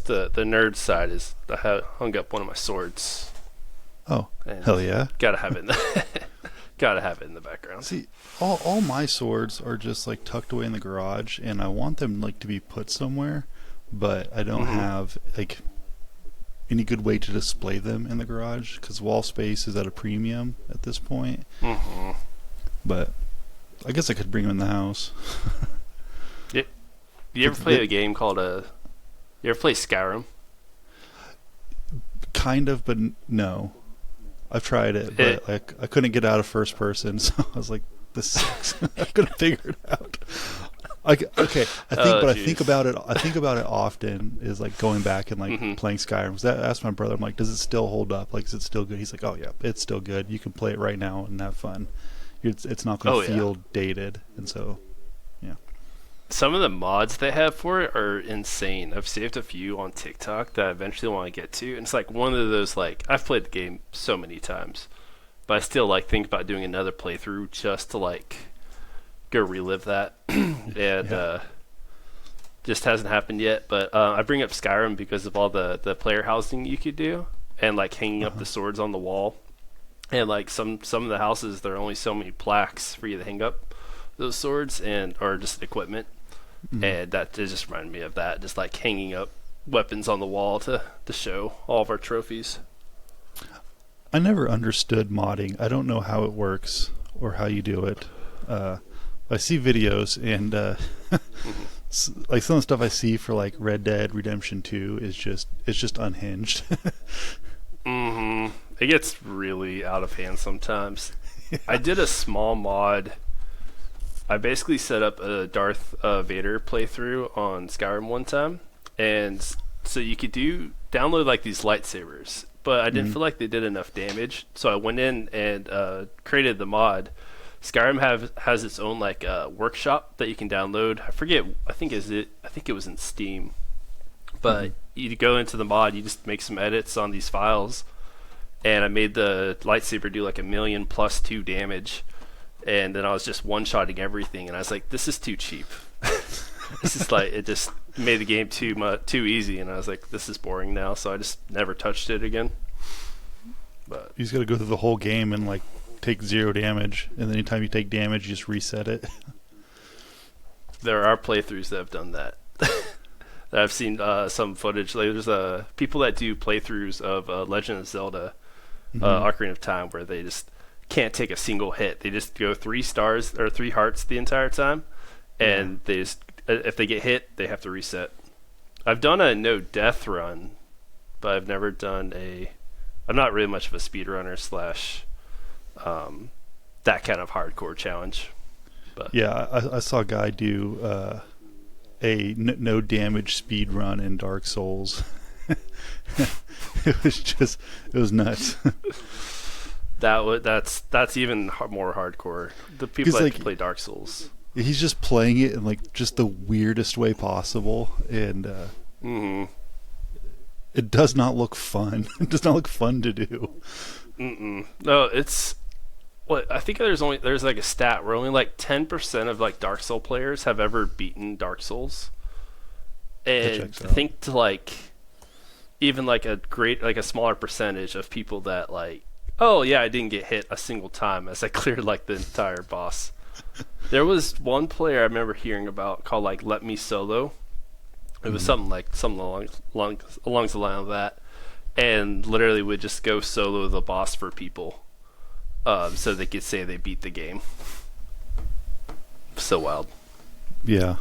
the nerd side is I hung up one of my swords. Oh, hell yeah! Gotta have it. Gotta have it in the background. See, all my swords are just like tucked away in the garage, and I want them like to be put somewhere, but I don't have like any good way to display them in the garage because wall space is at a premium at this point. But I guess I could bring them in the house. You ever play a game called You ever play Skyrim? Kind of, but no. I've tried it, but like I couldn't get out of first person, so I was like, "This sucks." I couldn't figure it out. I think about it. I think about it often. Is like going back and like playing Skyrim. Because I asked my brother, I'm like, "Does it still hold up? Like, is it still good?" He's like, "Oh yeah, it's still good. You can play it right now and have fun. It's not going to feel dated." And so, yeah. Some of the mods they have for it are insane. I've saved a few on TikTok that I eventually want to get to. And it's like one of those, like, I've played the game so many times, but I still like think about doing another playthrough just to like go relive that. And just hasn't happened yet. But I bring up Skyrim because of all the player housing you could do and like hanging up the swords on the wall. And like some of the houses, there are only so many plaques for you to hang up those swords or just equipment. And that it just reminded me of that, just like hanging up weapons on the wall to show all of our trophies. I never understood modding. I don't know how it works or how you do it. I see videos and like some of the stuff I see for like Red Dead Redemption 2 is just unhinged. It gets really out of hand sometimes. Yeah. I did a small mod. I basically set up a Darth Vader playthrough on Skyrim one time, and so you could download like these lightsabers, but I didn't feel like they did enough damage, so I went in and created the mod. Skyrim has its own like workshop that you can download. I forget. I think it was in Steam, but you go into the mod, you just make some edits on these files, and I made the lightsaber do like 1,000,000 plus 2 damage. And then I was just one-shotting everything, and I was like, "This is too cheap." This is like it just made the game too easy, and I was like, "This is boring now." So I just never touched it again. But you just got to go through the whole game and like take 0 damage, and then anytime you take damage, you just reset it. There are playthroughs that have done that. That I've seen some footage. Like, there's people that do playthroughs of Legend of Zelda, Ocarina of Time, where they just can't take a single hit. They just go 3 stars or 3 hearts the entire time, and they just, if they get hit, they have to reset. I've done a no death run, but I've never done I'm not really much of a speedrunner / that kind of hardcore challenge. But yeah, I saw a guy do a no damage speed run in Dark Souls. It was nuts. That's even more hardcore. The people that play Dark Souls. He's just playing it in like just the weirdest way possible, and it does not look fun. It does not look fun to do. No, it's I think there's like a stat where only like 10% of like Dark Soul players have ever beaten Dark Souls, and I think to like even like a smaller percentage of people that like, oh yeah, I didn't get hit a single time as I cleared like the entire boss. There was one player I remember hearing about called like Let Me Solo. It was something along the line of that, and literally would just go solo the boss for people, so they could say they beat the game. So wild. Yeah.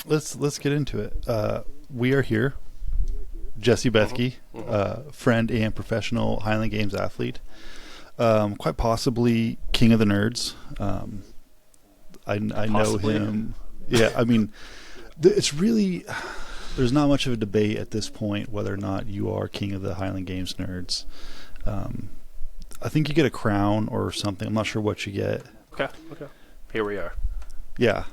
Let's get into it. We are here. Jesse Bethke, friend and professional Highland Games athlete, quite possibly king of the nerds. I know him. Yeah, I mean, it's really, there's not much of a debate at this point whether or not you are king of the Highland Games nerds. I think you get a crown or something. I'm not sure what you get. Okay. Here we are. Yeah.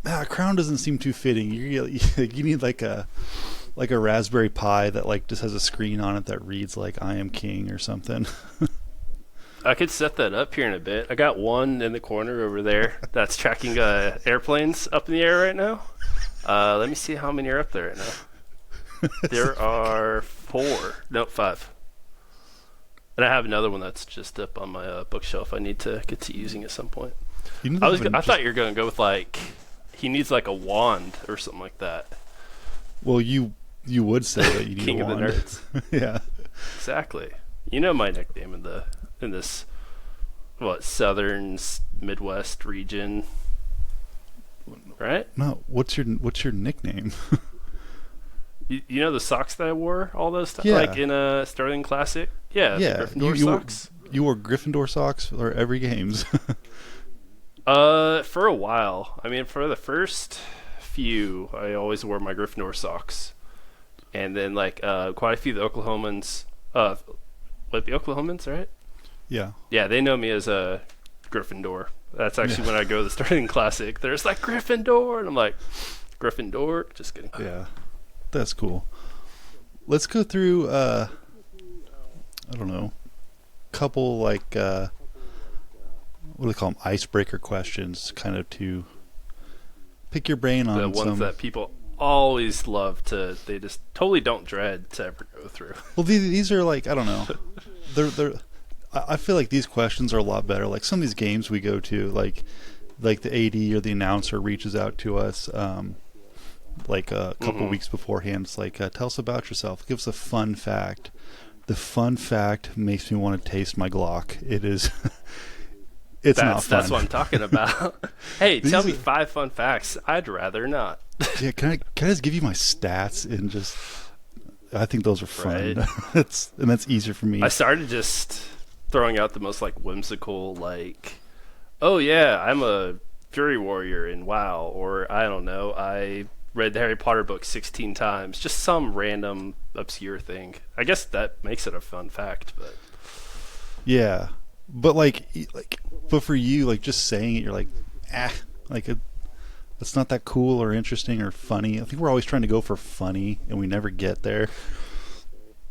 A crown doesn't seem too fitting. You need like a Raspberry Pi that like just has a screen on it that reads like "I am king" or something. I could set that up here in a bit. I got one in the corner over there that's tracking airplanes up in the air right now. Let me see how many are up there right now. There are 4. Nope, 5. And I have another one that's just up on my bookshelf. I need to get to using at some point. I thought you were going to go with like he needs like a wand or something like that. Well, you would say that you need King a wand. of the Nerds. Yeah. Exactly. You know my nickname in this southern Midwest region, right? No, what's your nickname? You know the socks that I wore all those times, Yeah. like in a Sterling Classic. Yeah, Yeah, the Gryffindor socks. You wore Gryffindor socks for every games. For a while. I mean, for the first few, I always wore my Gryffindor socks, and then like quite a few of the Oklahomans. The Oklahomans, right? Yeah. Yeah, they know me as a Gryffindor. That's actually when I go to the Sterling Classic. There's like Gryffindor, and I'm like, Gryffindor. Just kidding. Yeah. That's cool. Let's go through I don't know, couple like what do they call them, icebreaker questions, kind of to pick your brain on The ones that people always love they just totally don't dread to ever go through. Well, these are like, I don't know, they're I feel like these questions are a lot better. Like some of these games we go to, like the AD or the announcer reaches out to us like a couple weeks beforehand. It's like, tell us about yourself. Give us a fun fact. The fun fact makes me want to taste my Glock. It is. Not fun. That's what I'm talking about. Hey, tell me 5 fun facts. I'd rather not. Yeah, can I just give you my stats and just? I think those are fun. Right. And that's easier for me. I started just throwing out the most like whimsical, like, oh yeah, I'm a Fury Warrior in WoW, or I don't know, I read the Harry Potter book 16 times. Just some random obscure thing. I guess that makes it a fun fact, but yeah, but but for you, like just saying it, you're like, it's not that cool or interesting or funny. I think we're always trying to go for funny, and we never get there.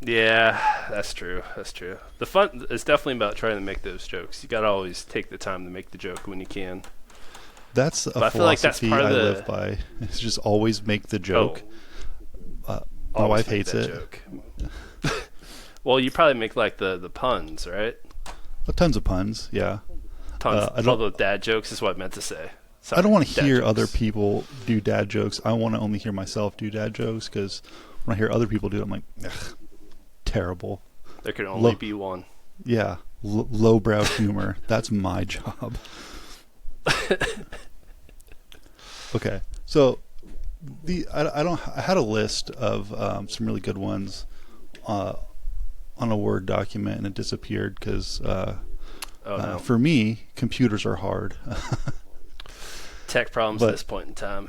yeah, that's true. The fun is definitely about trying to make those jokes. You gotta always take the time to make the joke when you can. That's a I feel like that's philosophy part of I the- live by. It's just always make the joke. My Always wife make hates that it. joke. Well, you probably make like the puns, right? Tons of puns, yeah. Tons. I don't- All the dad jokes is what I meant to say. Sorry, I don't want to dad hear jokes. other people do dad jokes. I want to only hear myself do dad jokes, because when I hear other people do it, I'm like, ugh, terrible. There can only Low- be one. Yeah, lowbrow humor. That's my job. Okay, so I had a list of some really good ones on a Word document, and it disappeared because No. for me, computers are hard. Tech problems but- at this point in time.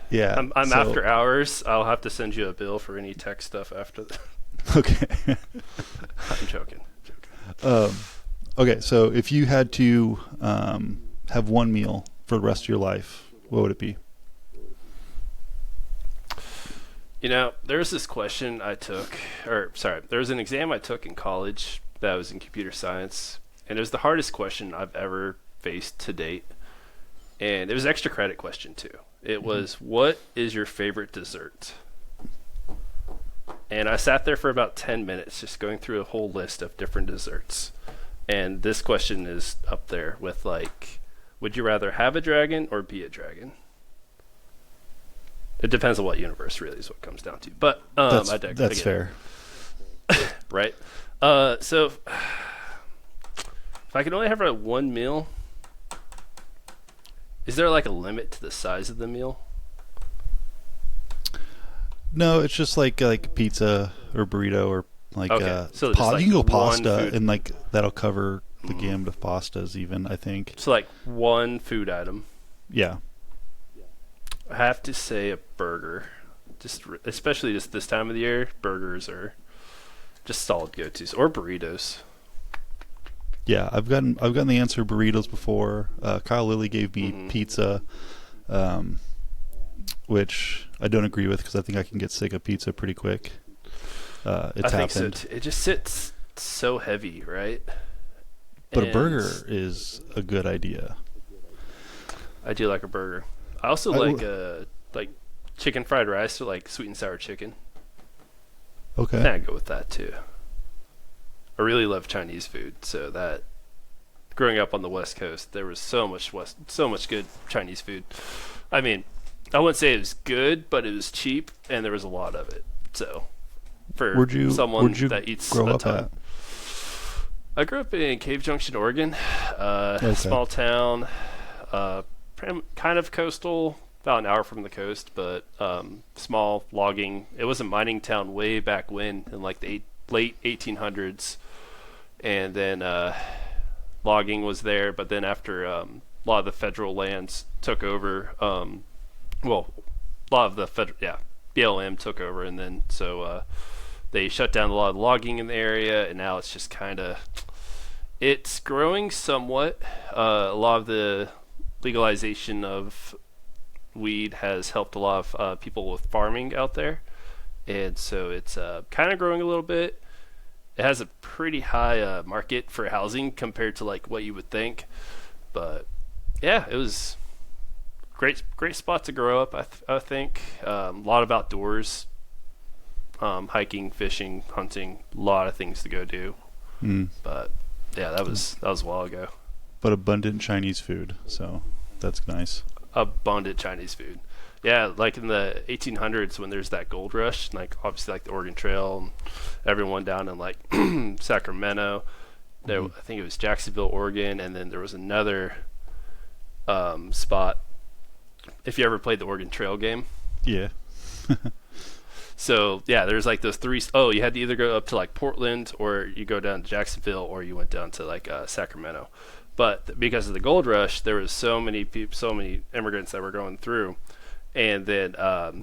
Yeah, I'm so- after hours. I'll have to send you a bill for any tech stuff after that. Okay. I'm joking. Okay, so if you had to have one meal for the rest of your life, what would it be? You know, there's this question there was an exam I took in college that was in computer science, and it was the hardest question I've ever faced to date. And it was an extra credit question too. It was, what is your favorite dessert? And I sat there for about 10 minutes just going through a whole list of different desserts. And this question is up there with like, would you rather have a dragon or be a dragon? It depends on what universe, really, is what it comes down to. But That's fair. Right? So if I could only have one meal, is there like a limit to the size of the meal? No, it's just like pizza or burrito or like Okay, so just like you can go one pasta, food. and like that'll cover the gamut of pastas even, I think. So like one food item. Yeah. I have to say a burger. Especially just this time of the year, burgers are just solid go-tos, or burritos. Yeah, I've gotten the answer burritos before. Kyle Lilly gave me pizza, which I don't agree with because I think I can get sick of pizza pretty quick. It's I think so happened. too. It just sits so heavy, right? But a And burger is a good idea. I do like a burger. I also I like chicken fried rice or like sweet and sour chicken. I think Okay. I'd go with that too. I really love Chinese food, so that growing up on the West Coast, there was so much good Chinese food. I mean, I wouldn't say it was good, but it was cheap, and there was a lot of it. So, for someone Where'd you that eats grow a up ton, at? I grew up in Cave Junction, Oregon, Okay. small town, kind of coastal, about an hour from the coast, but small logging. It was a mining town way back when, in like the late 1800s, and then logging was there. But then after a lot of the federal lands took over, well, a lot of the BLM took over, and then so they shut down a lot of the logging in the area, and now it's just kind of it's growing somewhat. A lot of the legalization of weed has helped a lot of people with farming out there, and so it's kind of growing a little bit. It has a pretty high market for housing compared to like what you would think, but yeah, it was great spot to grow up. I think a lot of outdoors, hiking, fishing, hunting, a lot of things to go do. Mm. But yeah, that was a while ago. But abundant Chinese food, so that's nice. Abundant Chinese food. Yeah, like in the 1800s when there's that gold rush, like obviously like the Oregon Trail, and everyone down in like Sacramento. There, I think it was Jacksonville, Oregon, and then there was another spot. If you ever played the Oregon Trail game, Yeah. so yeah, there's like those three. Oh, you had to either go up to like Portland, or you go down to Jacksonville, or you went down to like Sacramento. But because of the gold rush, there was so many people, so many immigrants that were going through, and then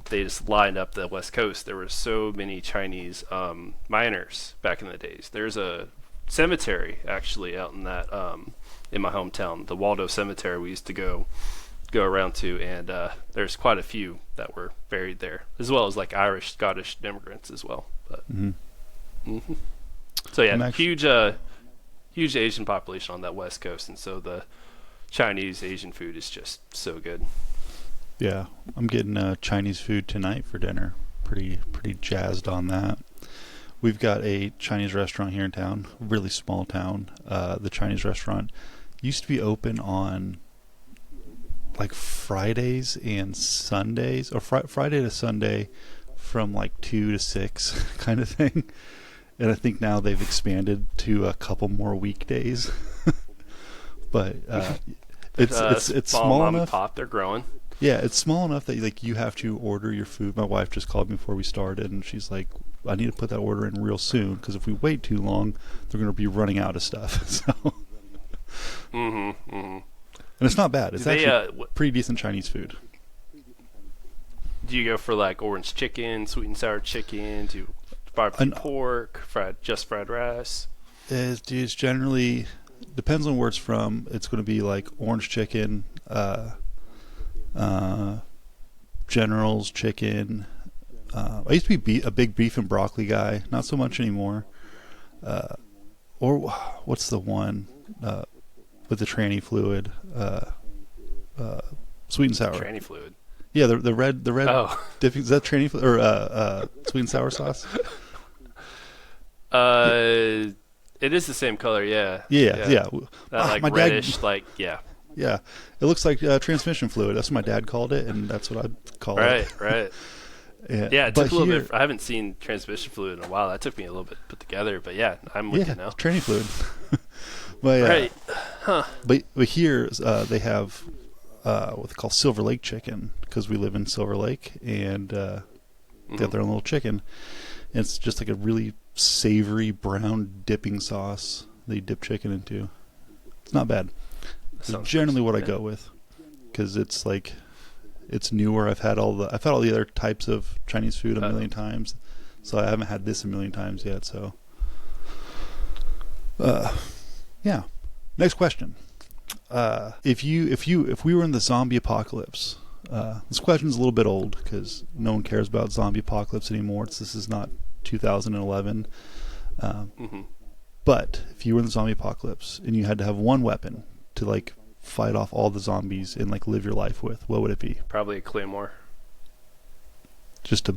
they just lined up the West Coast. There were so many Chinese miners back in the days. There's a cemetery actually out in that in my hometown, the Waldo Cemetery. We used to go around to, and there's quite a few that were buried there, as well as like Irish, Scottish immigrants as well. But so yeah, huge Asian population on that West Coast, and so the Chinese Asian food is just so good. Yeah, I'm getting Chinese food tonight for dinner. Pretty jazzed on that. We've got a Chinese restaurant here in town, really small town. The Chinese restaurant used to be open on like Fridays and Sundays, or Friday to Sunday from like 2 to 6 kind of thing. And I think now they've expanded to a couple more weekdays. But it's small mom enough. And pop, they're growing. Yeah, it's small enough that like you have to order your food. My wife just called me before we started, and she's like, "I need to put that order in real soon because if we wait too long, they're going to be running out of stuff." So, and it's not bad. It's actually pretty decent Chinese food. Do you go for like orange chicken, sweet and sour chicken? Do you barbecue pork, fried rice? It's generally depends on where it's from. It's going to be like orange chicken. General's chicken. I used to be a big beef and broccoli guy. Not so much anymore. Or what's the one with the tranny fluid? Sweet and sour. Tranny fluid. Yeah, the red. Oh. Dipping, is that tranny fluid or sweet and sour sauce? It is the same color. Yeah. Yeah. That like my reddish, dad, yeah. Yeah, it looks like transmission fluid. That's what my dad called it, and that's what I'd call it. Right. Yeah, it took a little bit. I haven't seen transmission fluid in a while. That took me a little bit to put together, but yeah, I'm with you now. Tranny fluid. But, right. Huh. But here they have what they call Silver Lake chicken because we live in Silver Lake, and they have their own little chicken. And it's just like a really savory brown dipping sauce they dip chicken into. It's not bad. It's generally what I go with because it's like it's newer. I've had all the other types of Chinese food a million times, so I haven't had this a million times yet. So, yeah. Next question: if we were in the zombie apocalypse, this question's a little bit old because no one cares about zombie apocalypse anymore. This is not 2011. But if you were in the zombie apocalypse and you had to have one weapon to like fight off all the zombies and like live your life with, what would it be? Probably a claymore. Just a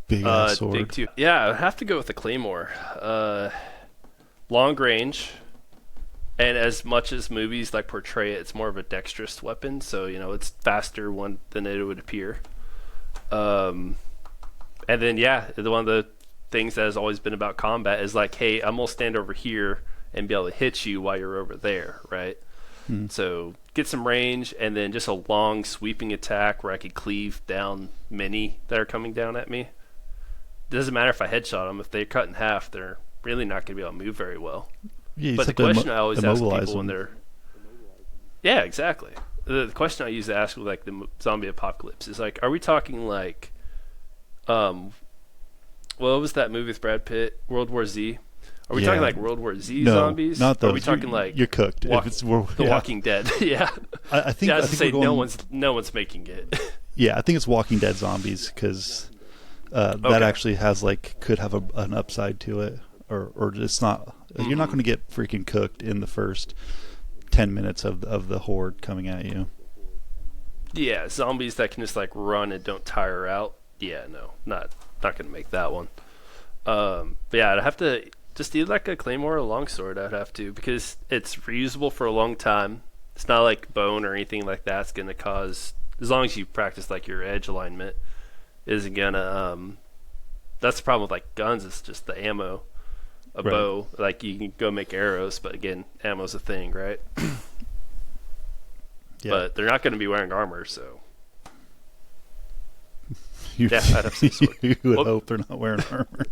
big ass sword. Big two. Yeah, I'd have to go with the claymore. Long range, and as much as movies like portray it, it's more of a dexterous weapon. So it's faster than it would appear. And then one of the things that has always been about combat is like, hey, I'm gonna stand over here and be able to hit you while you're over there, right? So get some range, and then just a long sweeping attack where I could cleave down many that are coming down at me. It doesn't matter if I headshot them. If they're cut in half, they're really not going to be able to move very well. Yeah, but the question I always ask people them. when they're... Yeah, exactly. The question I used to ask with like the zombie apocalypse is like, are we talking like... what was that movie with Brad Pitt? World War Z? Are we talking like World War Z zombies? Not those. Are we talking like you're cooked? The Walking Dead? Yeah. I think. I was I think no one's making it. Yeah, I think it's Walking Dead zombies because that actually has could have an upside to it, or it's not. You're not going to get freaking cooked in the first 10 minutes of the horde coming at you. Yeah, zombies that can just like run and don't tire out. Yeah, no, not going to make that one. But yeah, I'd have to. Just either like a claymore or a longsword, I'd have to, because it's reusable for a long time. It's not like bone or anything like that. It's going to cause, as long as you practice like your edge alignment, isn't going to, that's the problem with like guns, it's just the ammo. A bow, like you can go make arrows, but again, ammo's a thing, right? But they're not going to be wearing armor, so. I'd have to sword. You would hope they're not wearing armor.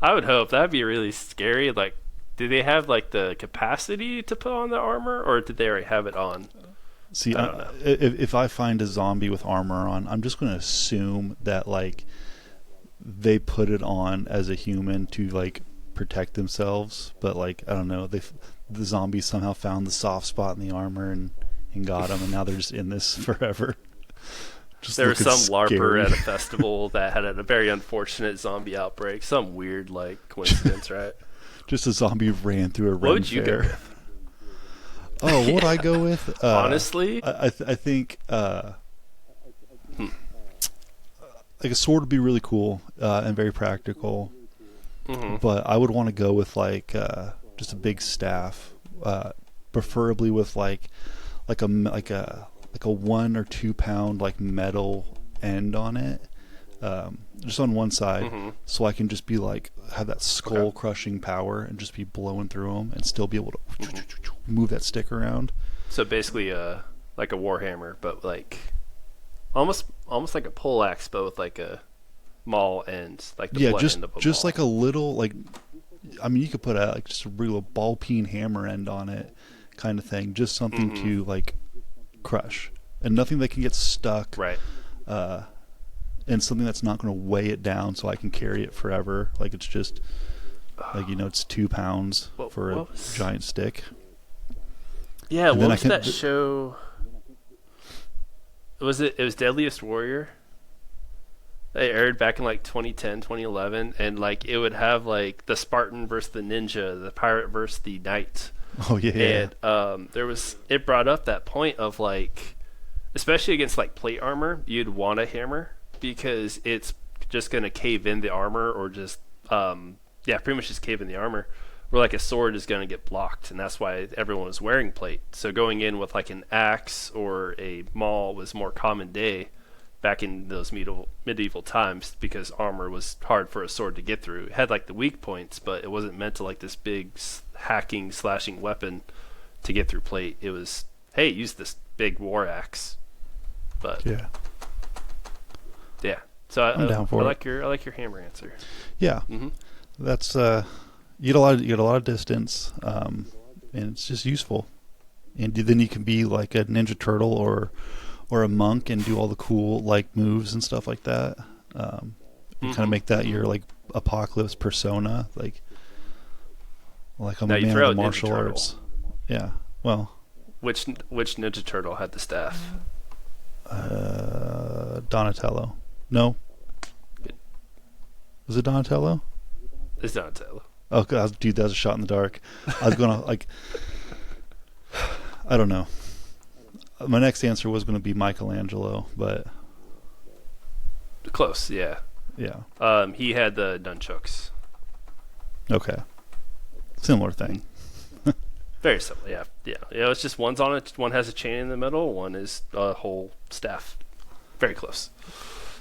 I would hope. That'd be really scary. Like, do they have like the capacity to put on the armor, or did they already have it on? See, if I find a zombie with armor on, I'm just going to assume that like they put it on as a human to like protect themselves, but like I don't know, the zombies somehow found the soft spot in the armor and got them, and now they're just in this forever. There was some LARPer at a festival that had a very unfortunate zombie outbreak. Some weird, like, coincidence, right? Just a zombie ran through a ren fair. What would you go with? What would I go with? Honestly? I think like a sword would be really cool and very practical. Mm-hmm. But I would want to go with like just a big staff, preferably with like a 1 or 2 pound like metal end on it, just on one side, so I can just be like have that skull crushing power and just be blowing through them and still be able to move that stick around. So basically, like a warhammer, but like almost like a poleaxe, but with like a maul end, like the blunt end of a just maul. like a little like, I mean, you could put like just a real ball peen hammer end on it, kind of thing, just something to like crush, and nothing that can get stuck, right? And something that's not going to weigh it down, so I can carry it forever. Like it's just like it's 2 pounds for a giant stick. Yeah, what was that show? It was Deadliest Warrior. They aired back in like 2010, 2011, and like it would have like the Spartan versus the ninja, the pirate versus the knight. Oh yeah. And it brought up that point of like, especially against like plate armor, you'd want a hammer because it's just gonna cave in the armor, or just pretty much just cave in the armor. Where like a sword is gonna get blocked, and that's why everyone was wearing plate. So going in with like an axe or a maul was more common day back in those medieval times, because armor was hard for a sword to get through. It had like the weak points, but it wasn't meant to like this big hacking, slashing weapon to get through plate. It was, hey, use this big war axe. But yeah. So I'm down for it. I like your hammer answer. Yeah, that's you get a lot of distance, and it's just useful. And then you can be like a Ninja Turtle or a monk and do all the cool like moves and stuff like that. And kind of make that your like apocalypse persona, like I'm a man of martial arts. Yeah. Well, which Ninja Turtle had the staff? Donatello. No. Good. Was it Donatello? It's Donatello. Oh, God, dude, that was a shot in the dark. I was gonna like, I don't know. My next answer was going to be Michelangelo, but Close, yeah. Yeah. He had the nunchucks. Okay. Similar thing. Very similar, yeah. Yeah, it's just one's on it. One has a chain in the middle. One is a whole staff. Very close.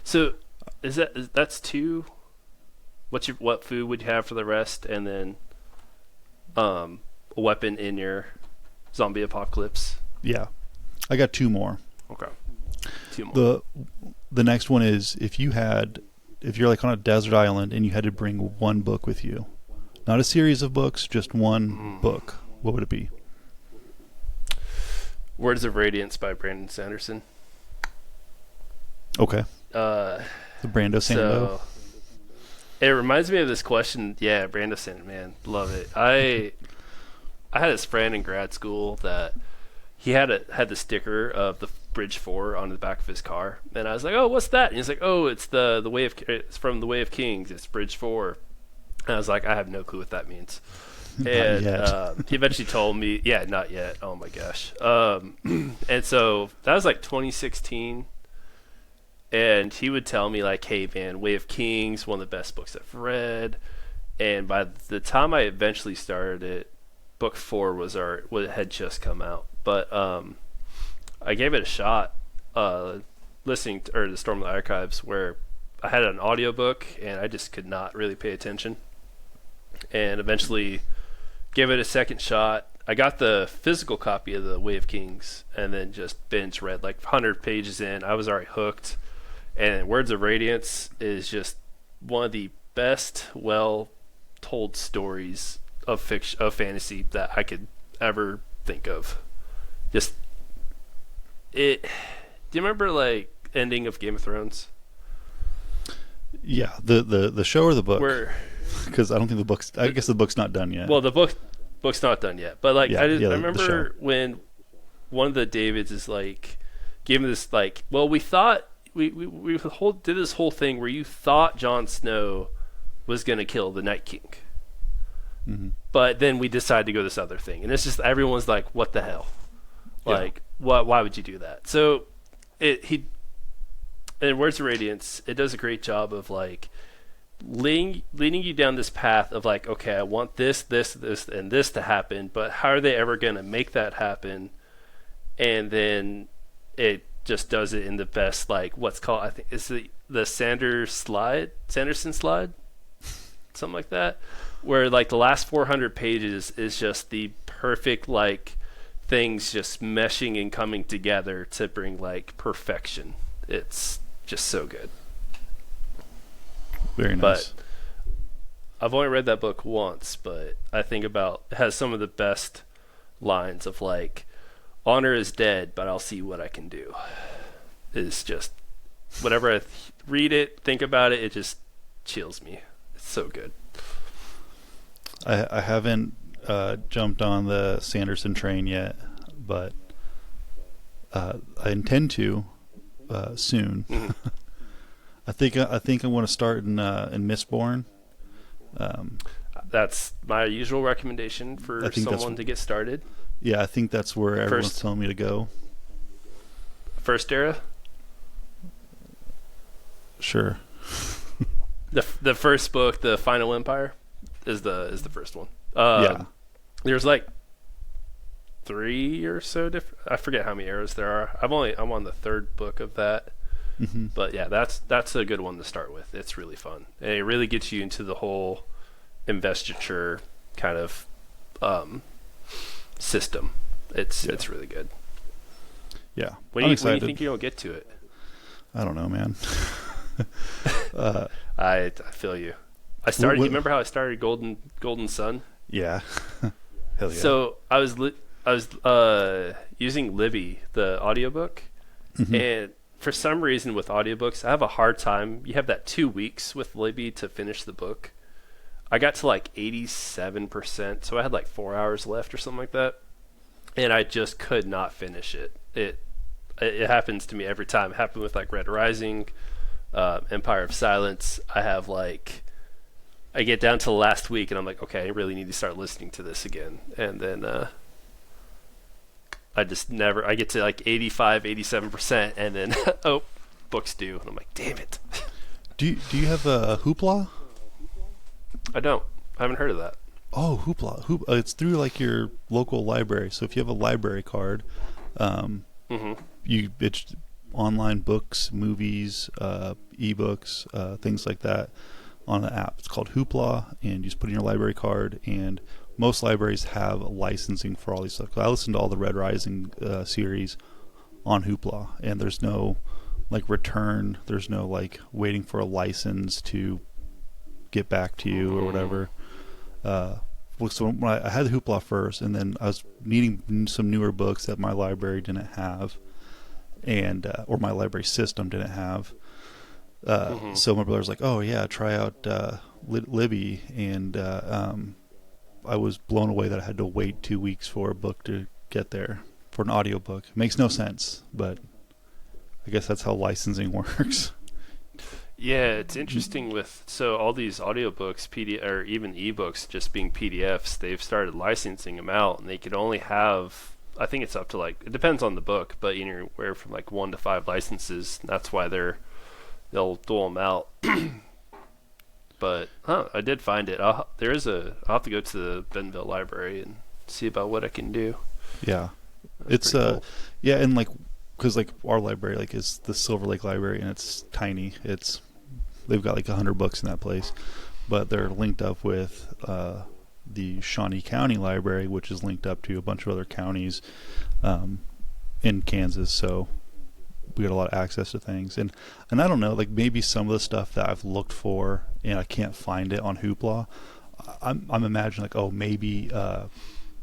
So, that's two? What food would you have for the rest, and then a weapon in your zombie apocalypse? Yeah. I got 2 more. Okay. 2 more. The next one is if you're like on a desert island and you had to bring 1 book with you, not a series of books, just 1 book, what would it be? Words of Radiance by Brandon Sanderson. Okay. The Brando Sando. So, it reminds me of this question. Yeah, Brando Sando, man, love it. I had this friend in grad school that he had the sticker of the Bridge 4 on the back of his car, and I was like, "Oh, what's that?" And he's like, "Oh, it's it's from the Way of Kings. It's Bridge 4." And I was like, "I have no clue what that means." And he eventually told me, "Yeah, not yet." Oh my gosh. And so that was like 2016, and he would tell me like, "Hey, man, Way of Kings, one of the best books I've read." And by the time I eventually started it, book 4 had just come out. But I gave it a shot, listening to the Storm of the Archives, where I had an audiobook and I just could not really pay attention. And eventually gave it a second shot. I got the physical copy of the Way of Kings and then just binge read like 100 pages in. I was already hooked. And Words of Radiance is just one of the best, well-told stories of fantasy that I could ever think of. Just it. Do you remember like ending of Game of Thrones? Yeah, the show or the book? Because I don't think I guess the book's not done yet. Well, the book's not done yet. But like, I remember when one of the Davids is like giving this like, well, we thought we did this whole thing where you thought Jon Snow was going to kill the Night King. Mm-hmm. But then we decided to go this other thing, and it's just everyone's like, "What the hell? Like, what? Why would you do that?" So, in Words of Radiance, it does a great job of like leading you down this path of like, okay, I want this, and this to happen, but how are they ever going to make that happen? And then it just does it in the best, like what's called, I think it's the Sanderson slide, something like that, where like the last 400 pages is just the perfect like things just meshing and coming together to bring like perfection. It's just so good. Very nice. But I've only read that book once, but I think it has some of the best lines of like, honor is dead, but I'll see what I can do. It's just, whenever I read it, think about it, it just chills me. It's so good. I haven't jumped on the Sanderson train yet, but I intend to soon. Mm-hmm. I think I want to start in Mistborn. That's my usual recommendation for someone to get started. Yeah, I think that's where everyone's telling me to go. First era? Sure. The first book, The Final Empire, is the first one. Yeah. There's like 3 or so different. I forget how many eras there are. I'm on the 3rd book of that. Mm-hmm. But yeah, that's a good one to start with. It's really fun, and it really gets you into the whole investiture kind of system. It's really good. Yeah. When do you think you'll get to it? I don't know, man. I feel you. I started. You remember how I started Golden Sun? Yeah. Hell yeah. So I was using Libby, the audiobook, mm-hmm. and for some reason with audiobooks, I have a hard time. You have that 2 weeks with Libby to finish the book. I got to like 87%, so I had like 4 hours left or something like that, and I just could not finish it. It happens to me every time. It happened with like Red Rising, Empire of Silence. I get down to the last week, and I'm like, okay, I really need to start listening to this again, and then I get to like 85, 87%, and then book's due, and I'm like, damn it. Do you have a Hoopla? I don't. I haven't heard of that. Oh, Hoopla. It's through like your local library. So if you have a library card, um, Mm-hmm. it's online books, movies, ebooks, things like that on an app. It's called Hoopla, and you just put in your library card. And most libraries have licensing for all these stuff. I listen to all the Red Rising series on Hoopla, and there's no like return. There's no like waiting for a license to get back to you or whatever. So when I had the Hoopla first, and then I was needing some newer books that my library didn't have, and or my library system didn't have. So my brother's like, "Oh yeah, try out Libby," and I was blown away that I had to wait 2 weeks for a book to get there for an audiobook. Makes no sense, but I guess that's how licensing works. Yeah, it's interesting with all these audiobooks, or even ebooks, just being PDFs. They've started licensing them out, and they could only have. I think it's up to it depends on the book, but anywhere from 1 to 5 licenses. That's why they'll dole them out. But I did find it. I'll have to go to the Bentonville Library and see about what I can do. Yeah, That's it's pretty cool. yeah, and because our library is the Silver Lake Library, and it's tiny. They've got 100 books in that place, but they're linked up with the Shawnee County Library, which is linked up to a bunch of other counties in Kansas. So we got a lot of access to things, and I don't know, maybe some of the stuff that I've looked for and I can't find it on Hoopla. I'm imagining oh, maybe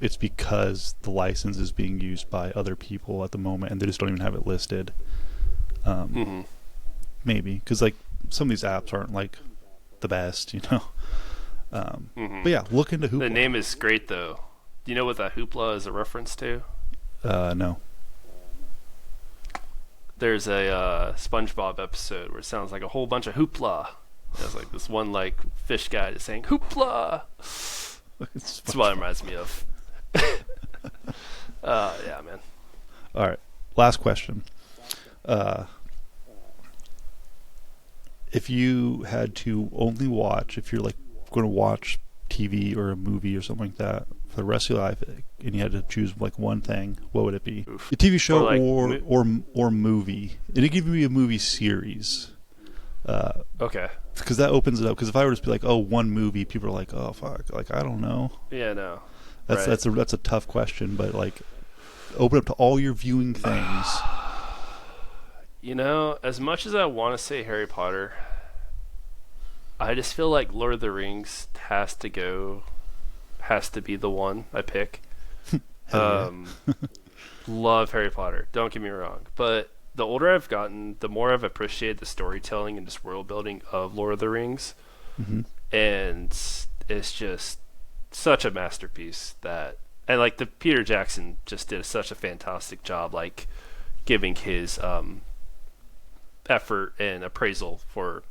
it's because the license is being used by other people at the moment, and they just don't even have it listed. Maybe because some of these apps aren't the best, But yeah, look into Hoopla. The name is great, though. Do you know what that Hoopla is a reference to? No. There's a SpongeBob episode where it sounds like a whole bunch of hoopla. There's this one fish guy just saying hoopla. That's what it reminds me of. Yeah, man. All right, last question. If you had to only watch, if you're going to watch TV or a movie or something like that for the rest of your life, and you had to choose one thing, what would it be? Oof. A TV show or movie? And it could even be a movie series. Okay. Because that opens it up. Because if I were to be one movie, people are like, oh fuck, I don't know. Yeah, no. That's a tough question, but open up to all your viewing things. As much as I want to say Harry Potter, I just feel like Lord of the Rings has to be the one I pick. Love Harry Potter, don't get me wrong, but the older I've gotten, the more I've appreciated the storytelling and just world building of Lord of the Rings. Mm-hmm. And it's just such a masterpiece and the Peter Jackson just did such a fantastic job giving his effort and appraisal for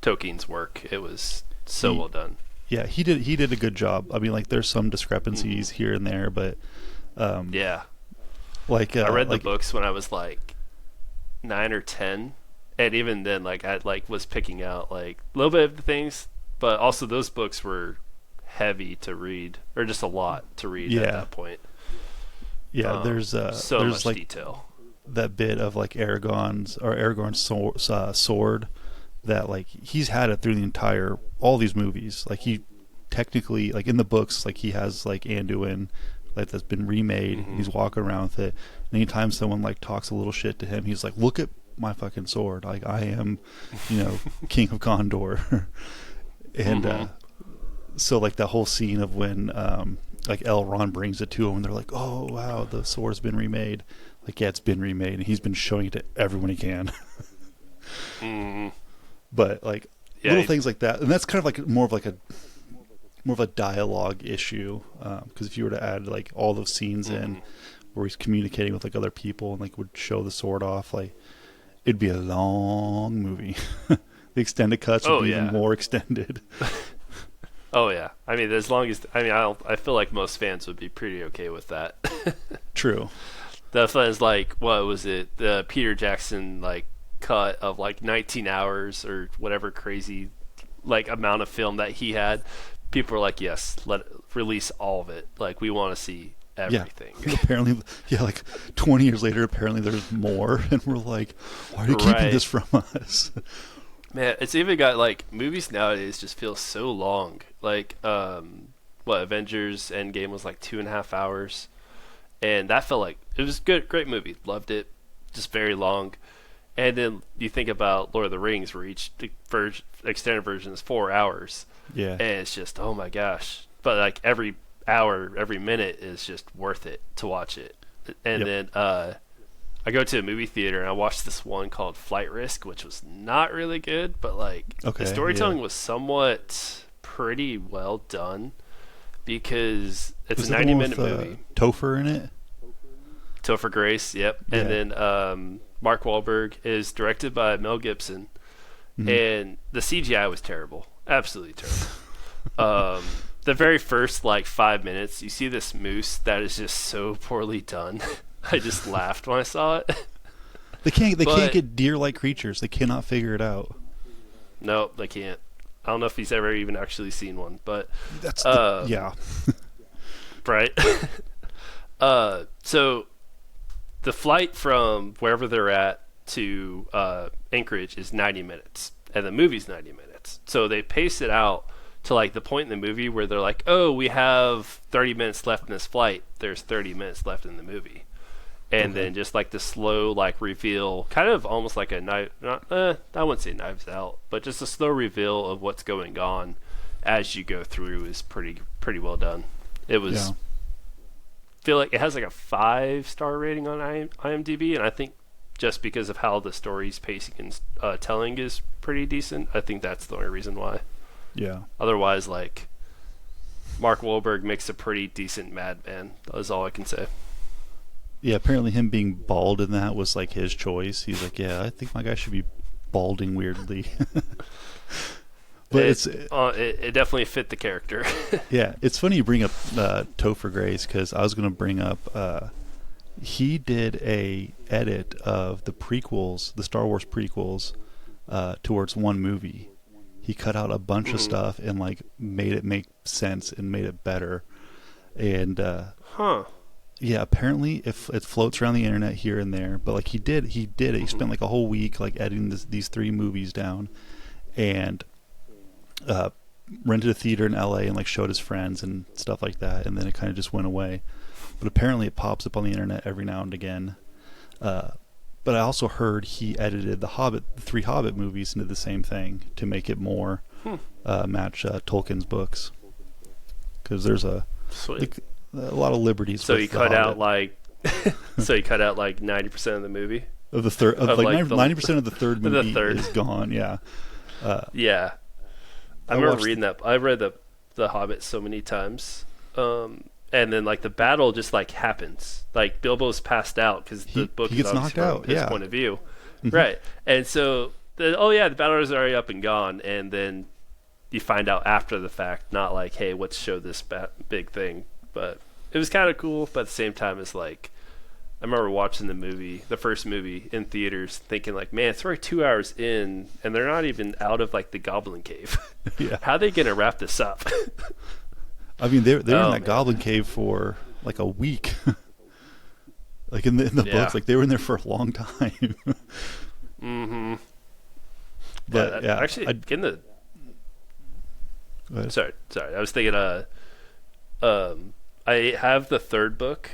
Tolkien's work. It was so well done. Yeah, he did a good job. I mean, there's some discrepancies here and there, but yeah. I read the books when I was 9 or 10, and even then I was picking out a little bit of the things, but also those books were heavy to read, or just a lot to read at that point. Yeah, there's much detail. That bit of Aragorn's sword that he's had it through all these movies. He technically in the books he has Anduin that's been remade. Mm-hmm. He's walking around with it. And anytime someone talks a little shit to him, he's like, look at my fucking sword. I am, King of Gondor. And so that whole scene of when Elrond brings it to him, and they're like, oh wow, the sword's been remade. Yeah, it's been remade, and he's been showing it to everyone he can. Mm-hmm. But little things like that, and that's kind of more of a dialogue issue. Because if you were to add all those scenes in where he's communicating with other people and would show the sword off, it'd be a long movie. The extended cuts would be even more extended. Oh yeah, I mean, as long as I feel like most fans would be pretty okay with that. True. The fans what was it? The Peter Jackson cut of like 19 hours or whatever crazy like amount of film that he had, people were like, yes, release all of it. Like, we want to see everything. Yeah. Apparently, like 20 years later, apparently there's more, and we're like, why are you keeping this from us? Man, it's even got like movies nowadays just feel so long. Like, Avengers Endgame was like 2.5 hours, and that felt like it was good, great movie, loved it, just very long. And then you think about Lord of the Rings, where each extended version is 4 hours. Yeah, and it's just, oh my gosh! But like every hour, every minute is just worth it to watch it. And then I go to a movie theater and I watched this one called Flight Risk, which was not really good, but like the storytelling was somewhat pretty well done because it's a 90-minute movie. Topher in it. Topher Grace, yep. Yeah. And then Mark Wahlberg is directed by Mel Gibson, and the CGI was terrible, absolutely terrible. The very first like 5 minutes, you see this moose that is just so poorly done. I just laughed when I saw it. They can't get deer-like creatures. They cannot figure it out. No, they can't. I don't know if he's ever even actually seen one, but that's right. So the flight from wherever they're at to Anchorage is 90 minutes, and the movie's 90 minutes. So they pace it out to like the point in the movie where they're like, "Oh, we have 30 minutes left in this flight." There's 30 minutes left in the movie. And then just like the slow like reveal, kind of almost like a knife. I wouldn't say Knives Out, but just a slow reveal of what's going on as you go through is pretty well done. It was. Feel like it has like a 5-star rating on IMDb, and I think just because of how the story's pacing and telling is pretty decent, I think that's the only reason why. Yeah. Otherwise, like Mark Wahlberg makes a pretty decent madman. That's all I can say. Yeah, apparently him being bald in that was like his choice. He's like, yeah, I think my guy should be balding weirdly. But it definitely fit the character. Yeah, it's funny you bring up Topher Grace, because I was going to bring up he did a edit of the prequels, the Star Wars prequels, towards one movie. He cut out a bunch of stuff and like made it make sense and made it better. And yeah, apparently it floats around the internet here and there, but like he did it. He spent like a whole week like editing these 3 movies down, and rented a theater in LA and like showed his friends and stuff like that, and then it kind of just went away. But apparently it pops up on the internet every now and again. But I also heard he edited the 3 Hobbit movies into the same thing to make it more match Tolkien's books, because there's a lot of liberties. So he cut out like so he cut out like 90% of the movie of the third of like 90% of the third movie is gone. Yeah. Yeah. I remember reading that. I read the Hobbit so many times, and then like the battle just like happens. Like Bilbo's passed out because the book gets is knocked out. His point of view, right? And so the battle is already up and gone, and then you find out after the fact, not like, hey, let's show this big thing. But it was kind of cool. But at the same time, it's like I remember watching the first movie in theaters, thinking like, man, it's already 2 hours in, and they're not even out of like the Goblin Cave. Yeah. How are they gonna wrap this up? I mean, they're in that Goblin Cave for like a week. Like in the books, like they were in there for a long time. But actually, sorry, I was thinking. I have the 3rd book.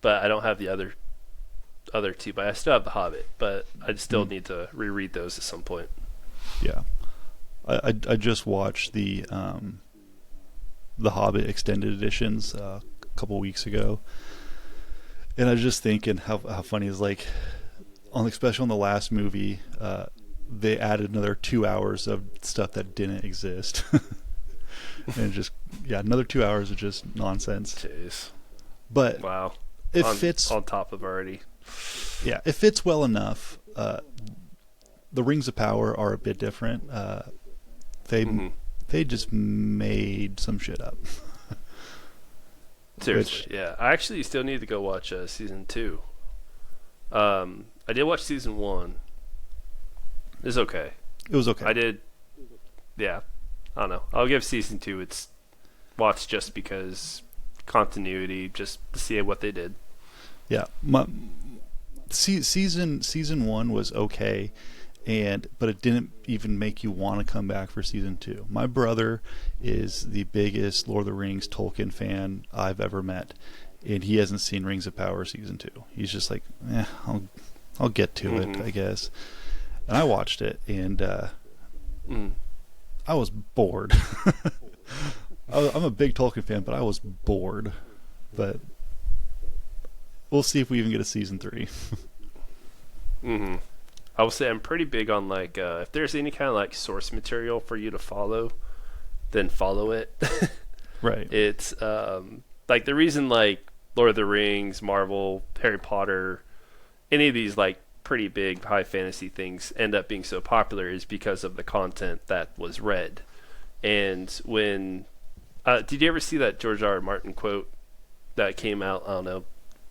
But I don't have the other 2. But I still have The Hobbit. But I still need to reread those at some point. Yeah, I just watched the Hobbit extended editions a couple weeks ago, and I was just thinking how funny is like especially on the last movie, they added another 2 hours of stuff that didn't exist, and just another 2 hours of just nonsense. Jeez. But wow. It fits on top of already. Yeah, it fits well enough. The Rings of Power are a bit different. They just made some shit up. Seriously, yeah. I actually still need to go watch season 2. I did watch season 1. It's okay. It was okay. I did. Yeah, I don't know. I'll give season 2 its watch just because continuity, just to see what they did. Yeah, season 1 was okay, but it didn't even make you want to come back for season 2. My brother is the biggest Lord of the Rings Tolkien fan I've ever met, and he hasn't seen Rings of Power season 2. He's just like, I'll get to it, I guess. And I watched it, and I was bored. I'm a big Tolkien fan, but I was bored. But we'll see if we even get a season 3. I will say I'm pretty big on like if there's any kind of like source material for you to follow, then follow it. Right. It's like the reason like Lord of the Rings, Marvel, Harry Potter, any of these like pretty big high fantasy things end up being so popular is because of the content that was read. And when did you ever see that George R. R. Martin quote that came out, I don't know,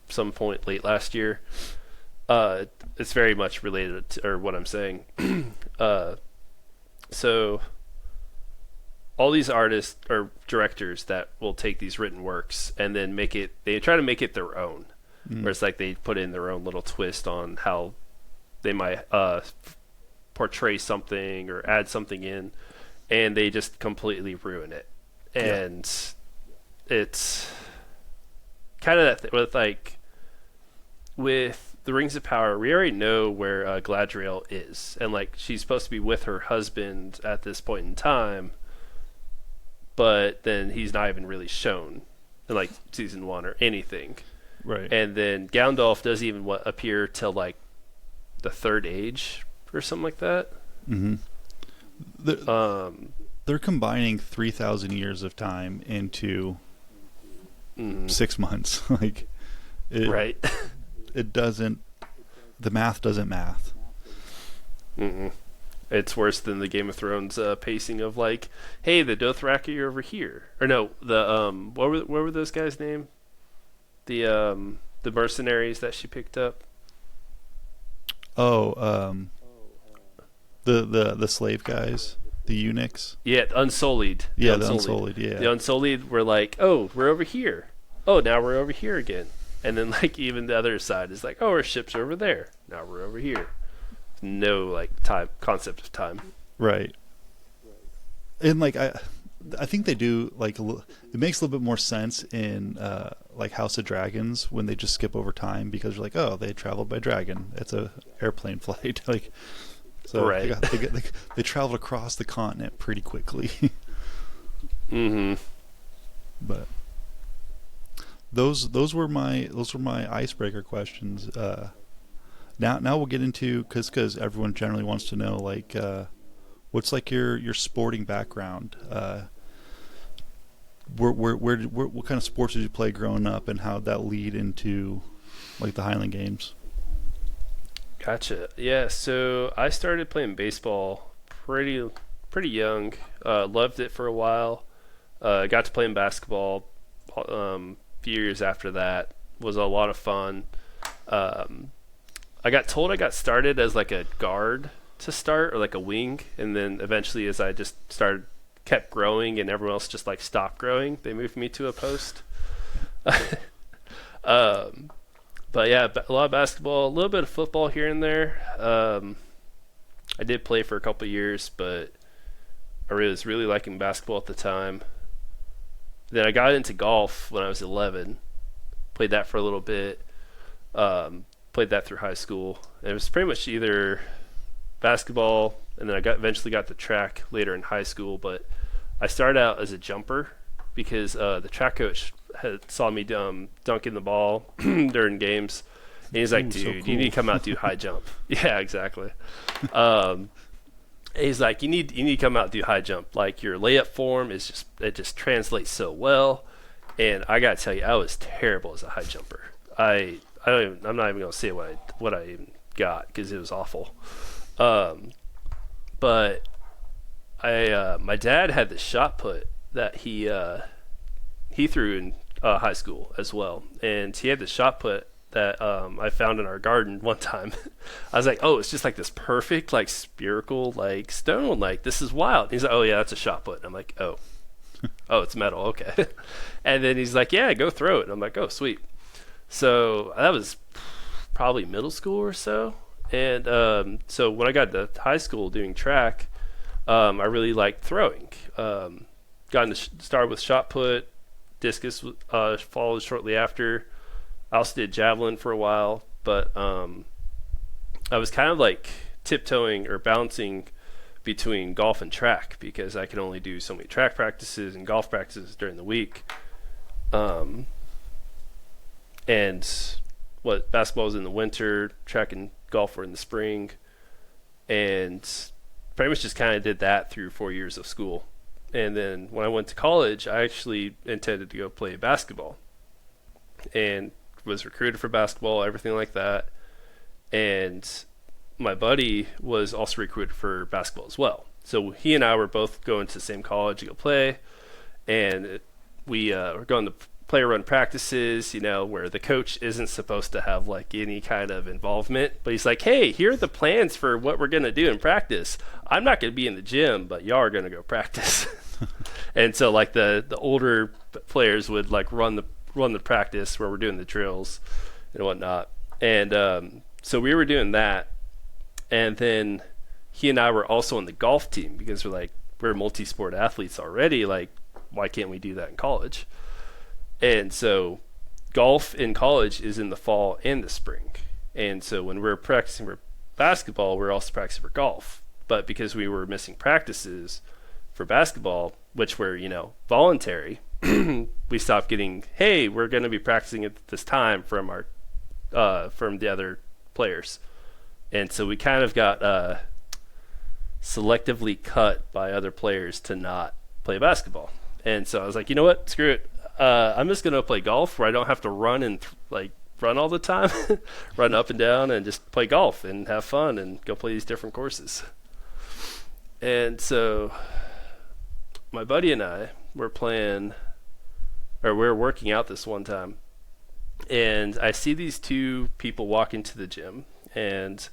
some point late last year? It's very much related to or what I'm saying. So all these artists or directors that will take these written works and then they try to make it their own. Where it's like they put in their own little twist on how they might portray something or add something in, and they just completely ruin it. And it's kind of that with like with the Rings of Power, we already know where Galadriel is, and like she's supposed to be with her husband at this point in time, but then he's not even really shown in like season 1 or anything. Right. And then Gandalf doesn't even appear till like the Third Age or something like that. They're combining 3,000 years of time into 6 months. Like, right. It doesn't. The math doesn't math. It's worse than the Game of Thrones pacing of like, hey, the Dothraki are over here, or no, the what were those guys' name? The mercenaries that she picked up. Oh, the slave guys, the eunuchs. Yeah, Unsullied. Yeah, the Unsullied. Yeah, the Unsullied were like, oh, we're over here. Oh, now we're over here again. And then like even the other side is like, oh, our ship's over there. Now we're over here. No like time concept of time. Right. And like I think they do like it makes a little bit more sense in like House of Dragons when they just skip over time because you're like, oh, they traveled by dragon. It's a airplane flight. Like, so right. they traveled across the continent pretty quickly. But those were my icebreaker questions. Now we'll get into because everyone generally wants to know like what's like your sporting background. What kind of sports did you play growing up, and how did that lead into like the Highland Games? Gotcha. Yeah, so I started playing baseball pretty young. Loved it for a while. Got to play in basketball few years after that. Was a lot of fun. I got told I got started as like a guard to start, or like a wing, and then eventually as I just kept growing and everyone else just like stopped growing, they moved me to a post. But yeah, a lot of basketball, a little bit of football here and there. I did play for a couple of years, but I was really liking basketball at the time. Then I got into golf when I was 11. Played that for a little bit. Played that through high school. And it was pretty much either basketball, and then I eventually got the track later in high school. But I started out as a jumper because the track coach saw me dunking the ball during games. And he's like, dude, so cool. You need to come out and do high jump. Yeah, exactly. He's like, you need to come out and do high jump. Like your layup form it just translates so well. And I gotta tell you, I was terrible as a high jumper. I'm not even gonna say what I even got because it was awful. But my dad had this shot put that he threw in high school as well, and he had this shot put that I found in our garden one time. I was like, oh, it's just like this perfect like spherical like stone, like this is wild. He's like, oh yeah, that's a shot put. And I'm like, oh, it's metal, okay. And then he's like, yeah, go throw it. And I'm like, oh sweet. So that was probably middle school or so. And so when I got to high school doing track, I really liked throwing. Got into started with shot put, discus followed shortly after. I also did javelin for a while, but I was kind of like tiptoeing or bouncing between golf and track because I could only do so many track practices and golf practices during the week. And basketball was in the winter, track and golf were in the spring, and pretty much just kind of did that through 4 years of school. And then when I went to college, I actually intended to go play basketball and was recruited for basketball, everything like that. And my buddy was also recruited for basketball as well. So he and I were both going to the same college to go play, and we were going to player run practices, where the coach isn't supposed to have like any kind of involvement, but he's like, hey, here are the plans for what we're going to do in practice. I'm not going to be in the gym, but y'all are going to go practice. And so like the older players would like run the practice where we're doing the drills and whatnot. And so we were doing that, and then he and I were also on the golf team because we're multi-sport athletes already. Like, why can't we do that in college? And so golf in college is in the fall and the spring. And so when we're practicing for basketball, we're also practicing for golf. But because we were missing practices for basketball, which were, voluntary, we stopped getting, hey, we're going to be practicing at this time from the other players. And so we kind of got selectively cut by other players to not play basketball. And so I was like, you know what? Screw it. I'm just going to play golf where I don't have to run and run all the time, run up and down and just play golf and have fun and go play these different courses. And so my buddy and I were working out this one time, and I see these two people walk into the gym, and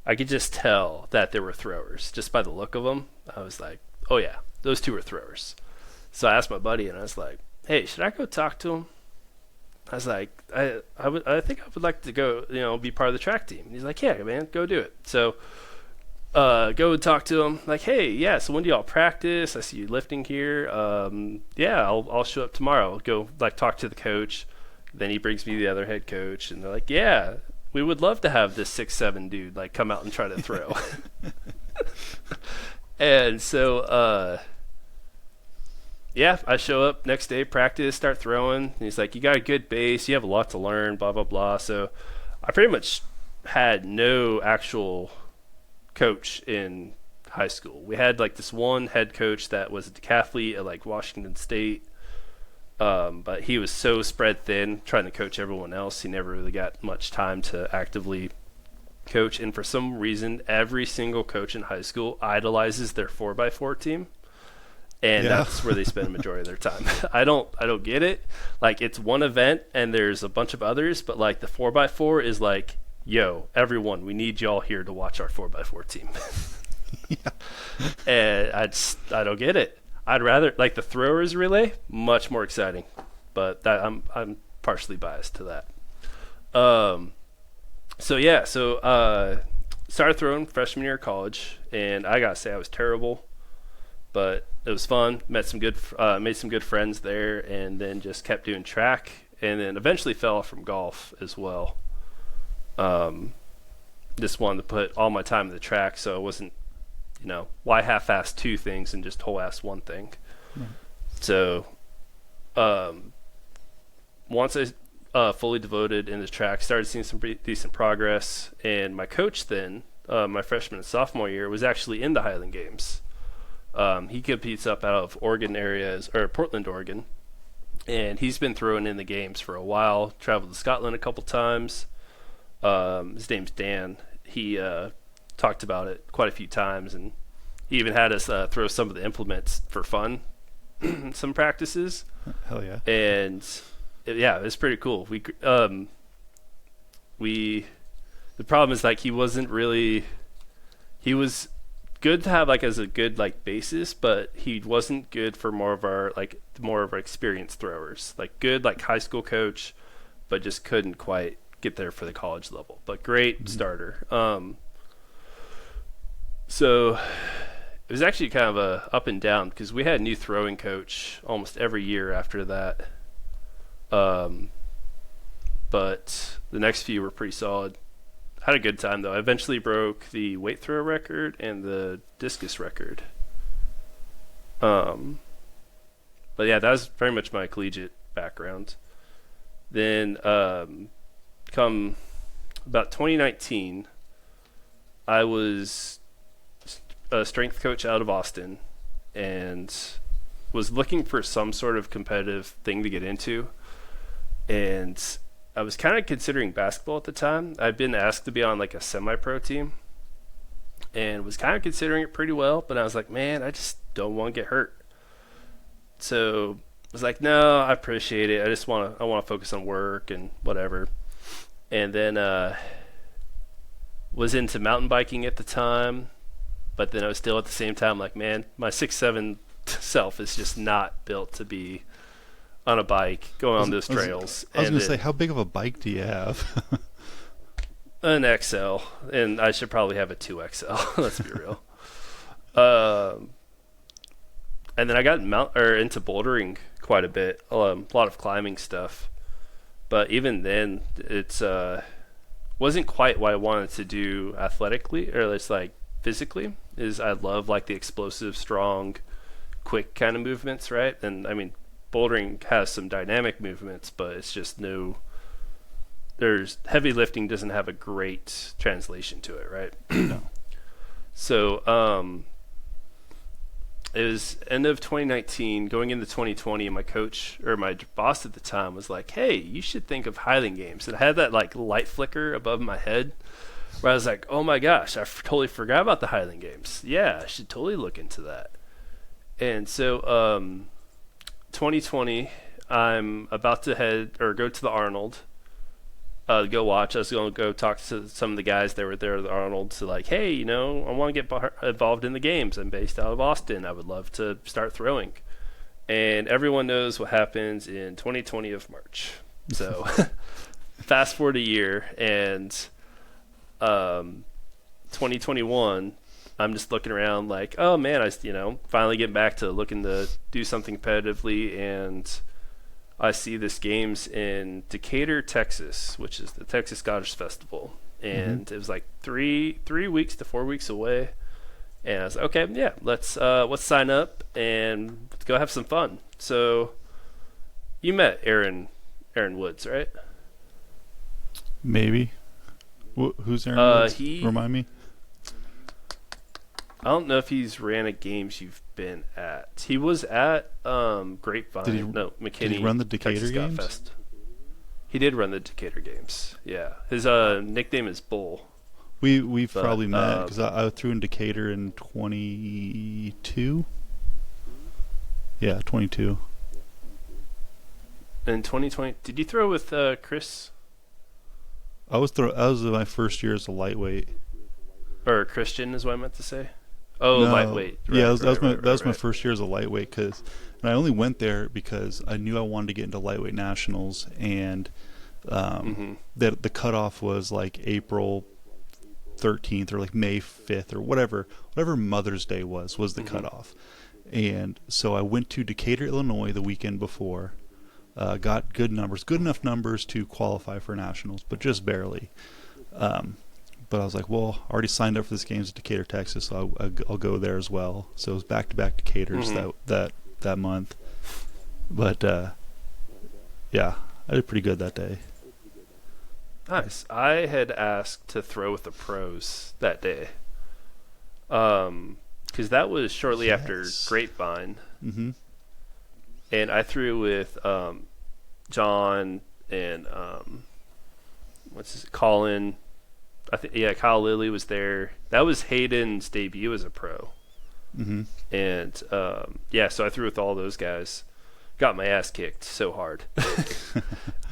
I could just tell that they were throwers just by the look of them. I was like, oh yeah, those two are throwers. So I asked my buddy, and I was like, hey, should I go talk to him? I was like, I think I would like to go, be part of the track team. And he's like, yeah, man, go do it. So go and talk to him. Like, hey, yeah, so when do y'all practice? I see you lifting here. Yeah, I'll show up tomorrow. Go talk to the coach. Then he brings me the other head coach, and they're like, yeah, we would love to have this 6'7" dude come out and try to throw. And so yeah, I show up next day, practice, start throwing. And he's like, you got a good base, you have a lot to learn, blah, blah, blah. So I pretty much had no actual coach in high school. We had this one head coach that was a decathlete at Washington State, but he was so spread thin trying to coach everyone else. He never really got much time to actively coach. And for some reason, every single coach in high school idolizes their 4x4 team. And that's where they spend a majority of their time. I don't get it. It's one event and there's a bunch of others, but the 4x4 is yo, everyone, we need y'all here to watch our 4x4 team. Yeah. And I don't get it. I'd rather the throwers relay, much more exciting, but that I'm partially biased to that. Started throwing freshman year of college, and I gotta say I was terrible, but it was fun. Made some good friends there, and then just kept doing track, and then eventually fell off from golf as well. Just wanted to put all my time in the track, so it wasn't, why half-ass two things and just whole-ass one thing. Right. So, once I fully devoted in the track, started seeing some decent progress, and my coach then, my freshman and sophomore year, was actually in the Highland Games. He competes up out of Portland, Oregon, and he's been throwing in the games for a while. Traveled to Scotland a couple times. His name's Dan. He talked about it quite a few times, and he even had us throw some of the implements for fun, some practices. Hell yeah! And it was pretty cool. the problem is like he wasn't really, he was good to have like as a good like basis, but he wasn't good for more of our experienced throwers. Like good like high school coach, but just couldn't quite get there for the college level. But great starter. So it was actually kind of a up and down because we had a new throwing coach almost every year after that. But the next few were pretty solid. Had a good time though. I eventually broke the weight throw record and the discus record. But yeah, that was very much my collegiate background. Then come about 2019, I was a strength coach out of Austin and was looking for some sort of competitive thing to get into. And I was kind of considering basketball at the time. I'd been asked to be on like a semi-pro team and was kind of considering it pretty well, but I was like, man, I just don't want to get hurt. So I was like, no, I appreciate it. I want to focus on work and whatever. And then was into mountain biking at the time, but then I was still at the same time like, man, my 6'7" self is just not built to be on a bike going on those trails. I was going to say, how big of a bike do you have? An XL, and I should probably have a 2XL. Let's be real. And then I got into bouldering quite a bit, a lot of climbing stuff. But even then, it's wasn't quite what I wanted to do athletically, or it's like physically. Is I love like the explosive, strong, quick kind of movements, right? And I mean, bouldering has some dynamic movements, but it's just there's heavy lifting doesn't have a great translation to it, right? No. So it was end of 2019 going into 2020, and my coach or my boss at the time was like, hey, you should think of Highland Games. And I had that like light flicker above my head where I was like, oh my gosh, I totally forgot about the Highland Games. Yeah, I should totally look into that. And so 2020, I'm about to go to the Arnold, go watch. I was going to go talk to some of the guys that were there at the Arnold to like, hey, I want to get involved in the games. I'm based out of Austin. I would love to start throwing. And everyone knows what happens in 2020 of March. So fast forward a year, and 2021, I'm just looking around like, oh man, I finally get back to looking to do something competitively, and I see this games in Decatur, Texas, which is the Texas Scottish Festival, and it was like 3 weeks to 4 weeks away, and I was like, okay, yeah, let's sign up and let's go have some fun. So you met Aaron Woods, right? Maybe. Who's Aaron Woods? Remind me. I don't know if he's ran a games you've been at. He was at Grapevine. McKinney. Did he run the Decatur Texas games? Fest. He did run the Decatur games. Yeah, his nickname is Bull. We've probably met because I threw in Decatur in 22. Yeah, 22. In 2020, did you throw with Chris? I was my first year as a lightweight. Or Christian is what I meant to say. Oh, no. Lightweight. Right, yeah, that was my first year as a lightweight, and I only went there because I knew I wanted to get into lightweight nationals, and that the cutoff was like April 13th or like May 5th or whatever Mother's Day was the cutoff. And so I went to Decatur, Illinois the weekend before, got good enough numbers to qualify for nationals, but just barely. But I was like, well, I already signed up for this games at Decatur, Texas, so I'll go there as well. So it was back-to-back Decaturs that month. But, yeah, I did pretty good that day. Nice. I had asked to throw with the pros that day. Because that was shortly after Grapevine. Mm-hmm. And I threw with John and Colin. Kyle Lilly was there. That was Hayden's debut as a pro. Mm-hmm. And so I threw with all those guys. Got my ass kicked so hard,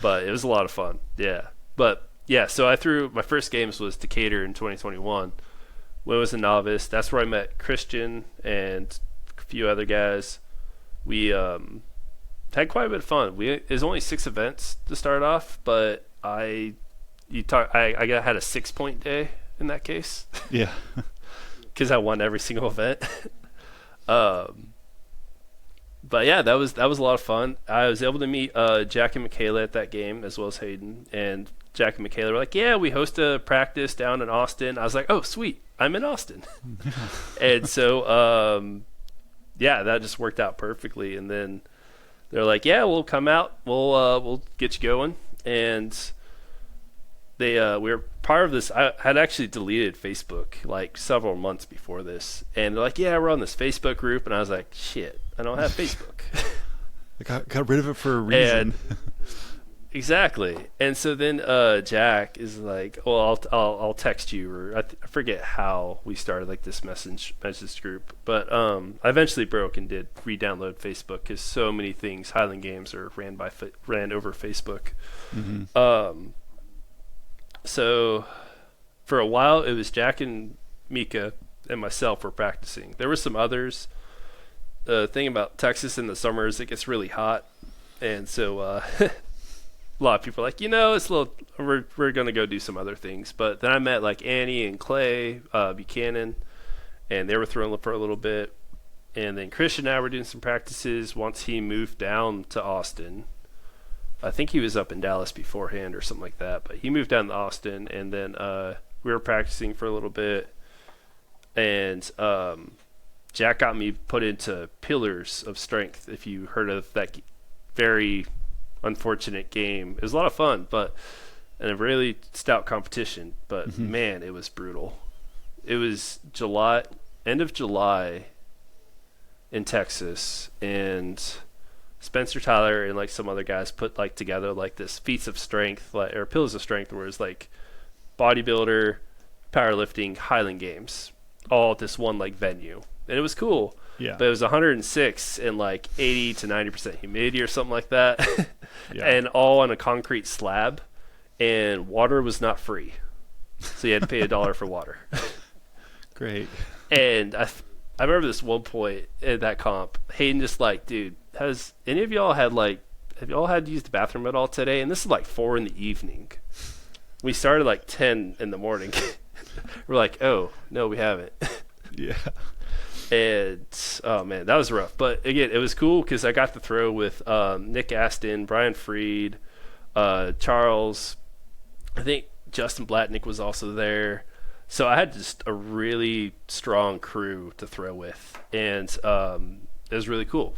but it was a lot of fun. Yeah, but yeah, so I threw my first games was Decatur in 2021. When I was a novice, that's where I met Christian and a few other guys. We had quite a bit of fun. There's only 6 events to start off, but I had a 6-point day in that case. Yeah. Because I won every single event. But yeah, that was a lot of fun. I was able to meet Jack and Michaela at that game, as well as Hayden. And Jack and Michaela were like, "Yeah, we host a practice down in Austin." I was like, "Oh, sweet, I'm in Austin." And so, yeah, that just worked out perfectly. And then they're like, "Yeah, we'll come out. We'll get you going." And we were part of this. I had actually deleted Facebook like several months before this, and they're like, "Yeah, we're on this Facebook group," and I was like, "Shit, I don't have Facebook." I got rid of it for a reason. Exactly. And so then Jack is like, "Well, I'll text you," or I forget how we started like this message group, but I eventually broke and did re-download Facebook because so many things Highland games are ran over Facebook. Mm-hmm. So for a while, it was Jack and Mika and myself were practicing. There were some others. The thing about Texas in the summer is it gets really hot, and so a lot of people are like, it's a little. We're gonna go do some other things. But then I met like Annie and Clay Buchanan, and they were throwing for a little bit. And then Christian and I were doing some practices once he moved down to Austin. I think he was up in Dallas beforehand or something like that, but he moved down to Austin, and then we were practicing for a little bit, and Jack got me put into Pillars of Strength, if you heard of that very unfortunate game. It was a lot of fun, and a really stout competition, but man, it was brutal. It was end of July in Texas, and Spencer Tyler and like some other guys put like together like this feats of strength, or Pillars of Strength, where it's like bodybuilder, powerlifting, Highland games, all at this one like venue, and it was cool. Yeah. But it was 106 and like 80 to 90% humidity or something like that, Yeah. and all on a concrete slab, and water was not free, so you had to pay $1 for water. Great. And I remember this one point in that comp, Hayden just like, "Dude, have y'all had to use the bathroom at all today?" And this is like 4 p.m. We started like 10 in the morning. We're like, "Oh no, we haven't." Yeah. And oh man, that was rough. But again, it was cool because I got to throw with Nick Aston, Brian Freed, Charles. I think Justin Blatnick was also there. So I had just a really strong crew to throw with, and it was really cool.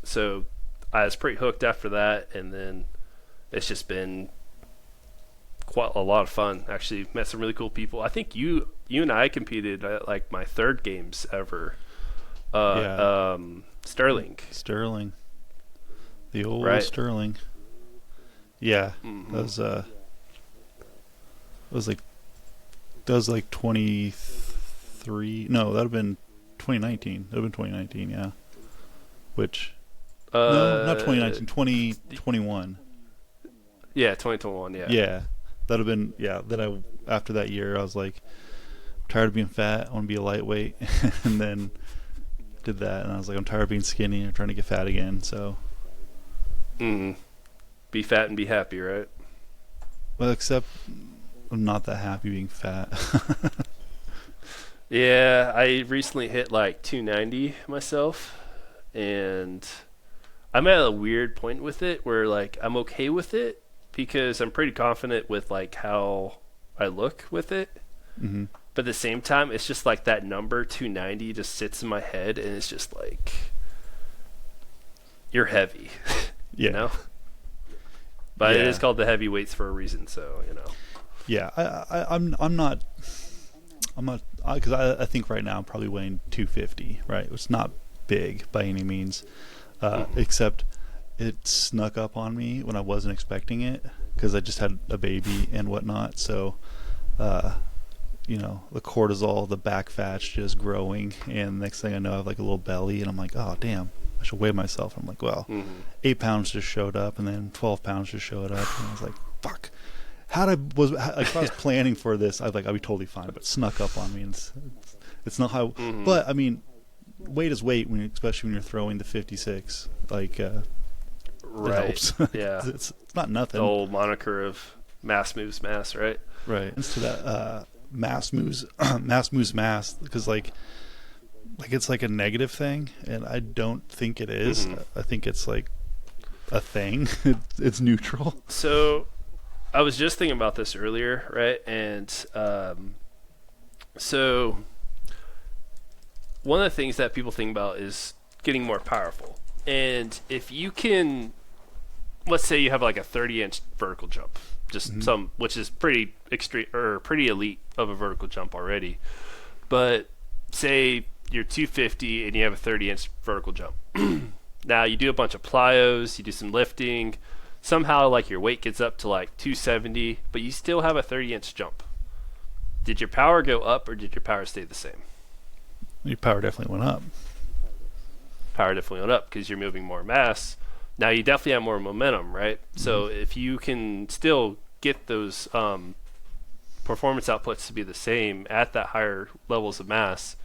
So I was pretty hooked after that, and then it's just been quite a lot of fun. Actually met some really cool people. I think you and I competed at like my 3rd games ever. Sterling, the old right. Sterling. Yeah. Mm-hmm. That was like 23. No, that would have been 2019. That would have been 2019. Yeah. Which no, not 2019. 2021. Yeah, 2021. Yeah. Yeah. That'd have been, yeah. Then after that year, I was like, I'm tired of being fat. I want to be a lightweight. And then did that. And I was like, I'm tired of being skinny. I'm trying to get fat again. So. Be fat and be happy, right? Well, except I'm not that happy being fat. Yeah, I recently hit like 290 myself, and I'm at a weird point with it where like I'm okay with it because I'm pretty confident with like how I look with it. Mm-hmm. But at the same time, it's just like that number 290 just sits in my head, and it's just like, you're heavy. Yeah. You know? But yeah. It is called the heavyweights for a reason, so, Yeah, I'm not, because I think right now I'm probably weighing 250, right? It's not big by any means, except it snuck up on me when I wasn't expecting it, because I just had a baby and whatnot, so, the cortisol, the back fat's just growing, and the next thing I know I have like a little belly, and I'm like, oh damn, I should weigh myself. I'm like, well, 8 pounds just showed up, and then 12 pounds just showed up, and I was like, fuck. if I was planning for this, I'd be totally fine. But it snuck up on me, and it's not how. But I mean, weight is weight especially when you're throwing the 56. Right. It helps. Yeah. it's not nothing. The old moniker of mass moves mass, right? Right. It's to that mass moves mass, because it's like a negative thing, and I don't think it is. I think it's like a thing. It's neutral. So I was just thinking about this earlier, right? And so one of the things that people think about is getting more powerful. And if you can, let's say you have like a 30-inch vertical jump, just which is pretty extreme or pretty elite of a vertical jump already. But say you're 250 and you have a 30-inch vertical jump. Now you do a bunch of plyos, you do some lifting, somehow like your weight gets up to like 270, but you still have a 30-inch jump. Did your power go up or did your power stay the same? Your power definitely went up. Power definitely went up because you're moving more mass. Now you definitely have more momentum, right? So if you can still get those performance outputs to be the same at that higher levels of mass,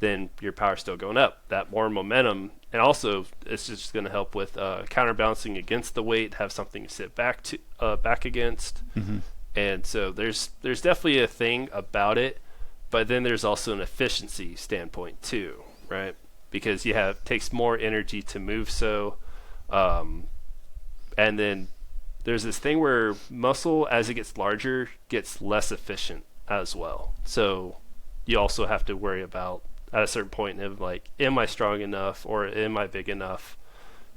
then your power's still going up. That more momentum, and also it's just going to help with counterbalancing against the weight, have something to sit back against. And so there's definitely a thing about it, but then there's also an efficiency standpoint too, right? Because takes more energy to move so. And then there's this thing where muscle, as it gets larger, gets less efficient as well. So you also have to worry about, at a certain point, of like, am I strong enough or am I big enough?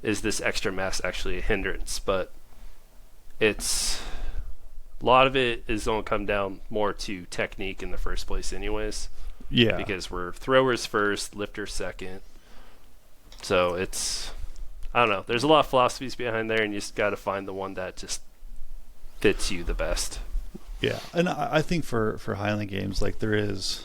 Is this extra mass actually a hindrance? But a lot of it is going to come down more to technique in the first place anyways. Yeah. Because we're throwers first, lifters second. So I don't know. There's a lot of philosophies behind there, and you just got to find the one that just fits you the best. Yeah, and I think for Highland Games, like there's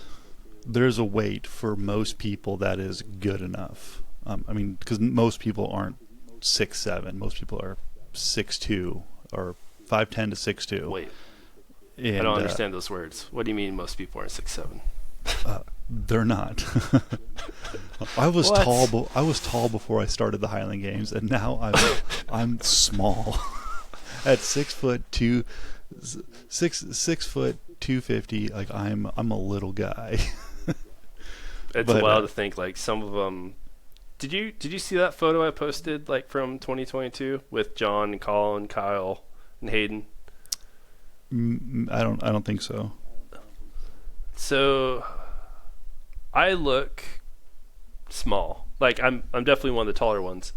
a weight for most people that is good enough. I mean, because most people aren't 6'7". Most people are 6'2" or 5'10" to 6'2". Wait, and, I don't understand those words. What do you mean most people aren't 6'7"? They're not. I was What? tall. I was tall before I started the Highland Games, and now I'm small. At 6'2", 250. Like I'm a little guy. It's wild to think like some of them. Did you see that photo I posted like from 2022 with John and Colin, Kyle, and Hayden? I don't think so. So I look small. Like I'm definitely one of the taller ones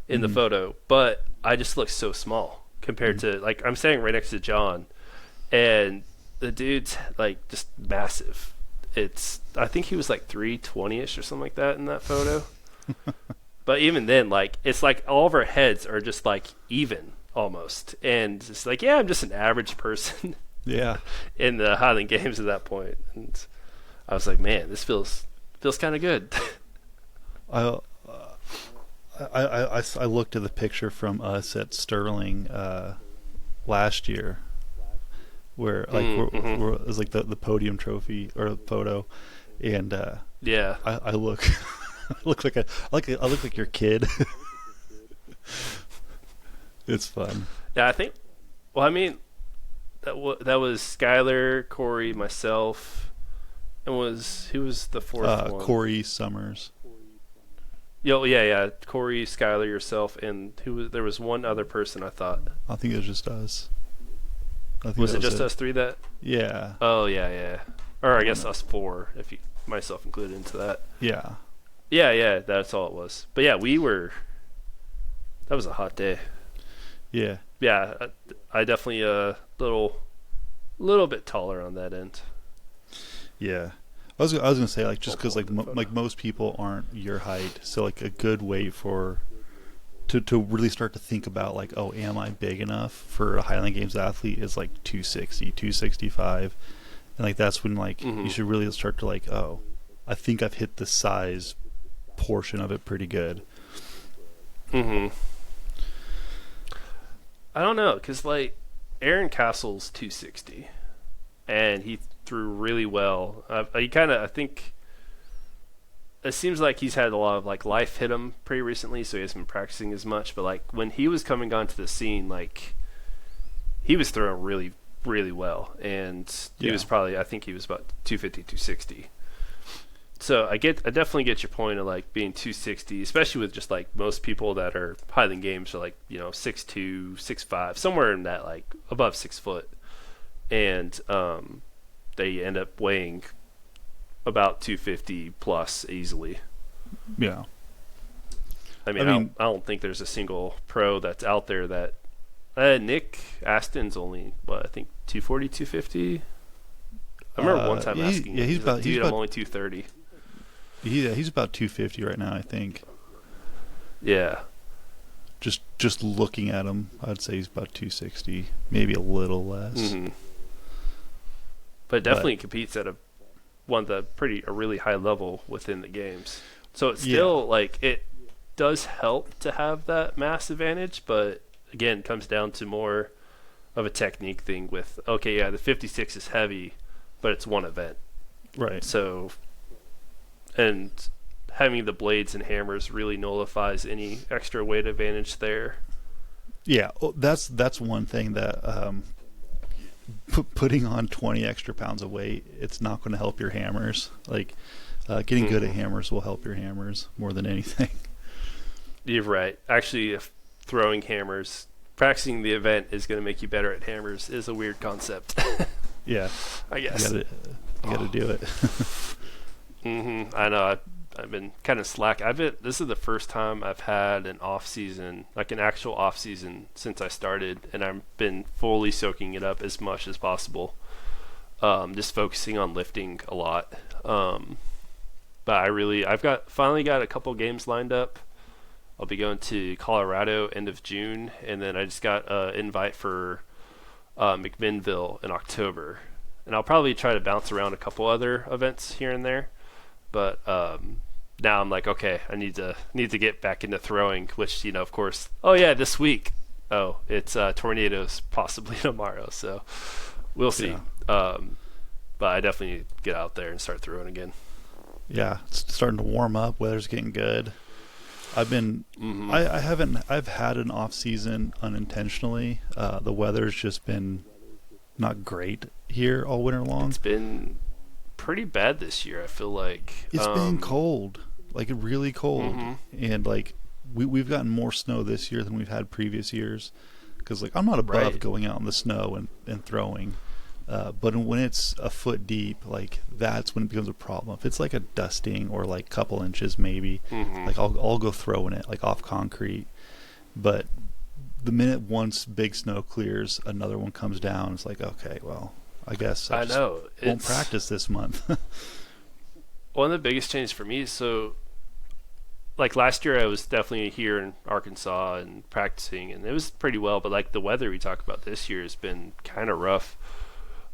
in the photo, but I just look so small compared to, like, I'm standing right next to John, and the dude's like just massive. I think he was like 320ish or something like that in that photo. But even then, like, it's like all of our heads are just like even almost, and it's like, yeah, I'm just an average person. Yeah. In the Highland Games at that point, and I was like, man, this feels kind of good. I looked at the picture from us at Sterling last year, where like it was like the podium trophy or photo, and yeah, I look I look like your kid. It's fun. Yeah, I think. Well, I mean, that was Skylar, Corey, myself, and who was the fourth one? Corey Summers. Yeah. Corey, Skylar, yourself, and there was one other person. I thought. I think it was just us. Was it just us three that? Yeah. Oh yeah. Or I guess us four, if you myself included into that. Yeah. Yeah. That's all it was. But yeah, that was a hot day. Yeah. Yeah, I definitely a little bit taller on that end. Yeah. I was gonna say, like, just because like most people aren't your height, so like a good weight to really start to think about, like, oh, am I big enough for a Highland Games athlete is like 260, 265, and like that's when like you should really start to like, oh, I think I've hit the size portion of it pretty good. I don't know, because like Aaron Castle's 260, and he threw really well. I think it seems like he's had a lot of like life hit him pretty recently, so he hasn't been practicing as much. But like when he was coming onto the scene, like he was throwing really, really well, and he was probably, I think he was about 250, 260. So I definitely get your point of like being 260, especially with just like most people that are Highland Games are like 6'2", 6'5", somewhere in that like above 6 foot, and they end up weighing about 250 plus easily. Yeah. I mean, I don't think there's a single pro that's out there that. Nick Aston's only I think 240, 250. I remember one time asking. Yeah, I'm only 230. Yeah, he's about 250 right now, I think. Yeah. Just looking at him, I'd say he's about 260, maybe a little less. Mm-hmm. But definitely competes at a really high level within the games. So it's still like it does help to have that mass advantage, but again, it comes down to more of a technique thing with the 56 is heavy, but it's one event. Right. So and having the blades and hammers really nullifies any extra weight advantage there. Yeah, that's one thing that putting on 20 extra pounds of weight, it's not going to help your hammers. Like getting good at hammers will help your hammers more than anything. You're right. Actually, if throwing hammers, practicing the event is going to make you better at hammers is a weird concept. Yeah, I guess you got to do it. I know. I've been kind of slack. This is the first time I've had an off season, like an actual off season, since I started, and I've been fully soaking it up as much as possible. Just focusing on lifting a lot. But I've finally got a couple games lined up. I'll be going to Colorado end of June, and then I just got an invite for McMinnville in October, and I'll probably try to bounce around a couple other events here and there. But now I'm like, okay, I need to get back into throwing, which of course. Oh yeah, this week. Oh, it's tornadoes possibly tomorrow, so we'll see. Yeah. But I definitely need to get out there and start throwing again. Yeah, it's starting to warm up. Weather's getting good. I've been I've had an off season unintentionally. The weather's just been not great here all winter long. It's been pretty bad this year, I feel like. It's been cold, like really cold. And like we've gotten more snow this year than we've had previous years, because like I'm not above going out in the snow and throwing, but when it's a foot deep, like that's when it becomes a problem. If it's like a dusting or like couple inches maybe, like I'll go throwing it like off concrete. But the minute once big snow clears, another one comes down, it's like, okay, well, I guess I won't practice this month. One of the biggest changes for me, so like last year I was definitely here in Arkansas and practicing, and it was pretty well, but like the weather we talk about this year has been kind of rough.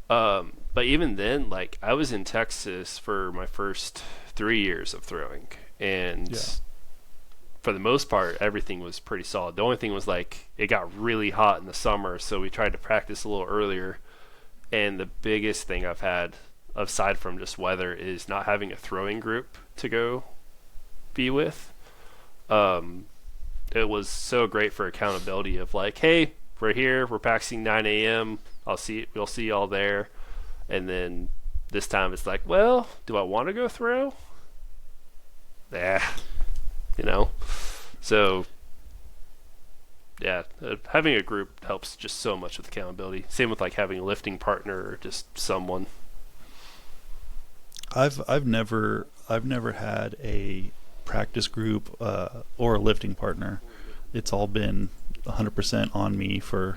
But even then, like I was in Texas for my first 3 years of throwing, and for the most part, everything was pretty solid. The only thing was like it got really hot in the summer, so we tried to practice a little earlier. And the biggest thing I've had, aside from just weather, is not having a throwing group to go be with. It was so great for accountability of like, hey, we're here, we're practicing 9 a.m. We'll see y'all there. And then this time it's like, well, do I want to go throw? So yeah, having a group helps just so much with accountability. Same with like having a lifting partner or just someone. I've never had a practice group or a lifting partner. It's all been 100% on me for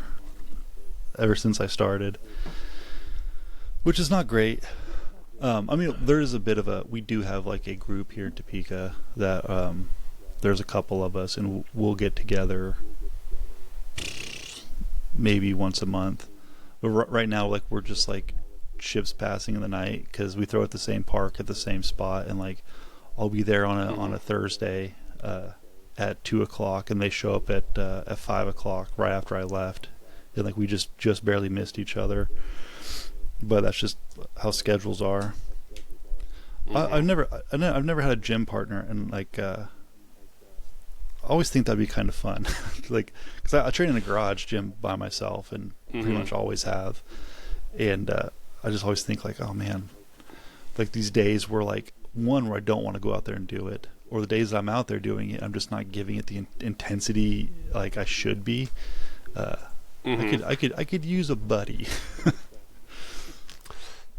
ever since I started, which is not great. I mean, there is a bit of we do have like a group here in Topeka that there's a couple of us, and we'll get together maybe once a month. But right now, like we're just like shifts passing in the night because we throw at the same park at the same spot, and like I'll be there on a Thursday at 2:00, and they show up at 5:00 right after I left, and like we just barely missed each other. But that's just how schedules are. I've never had a gym partner, and like I always think that'd be kind of fun, like because I train in a garage gym by myself, and pretty much always have, and I just always think like, oh man, like these days where like where I don't want to go out there and do it, or the days that I'm out there doing it, I'm just not giving it the intensity like I should be. I could use a buddy.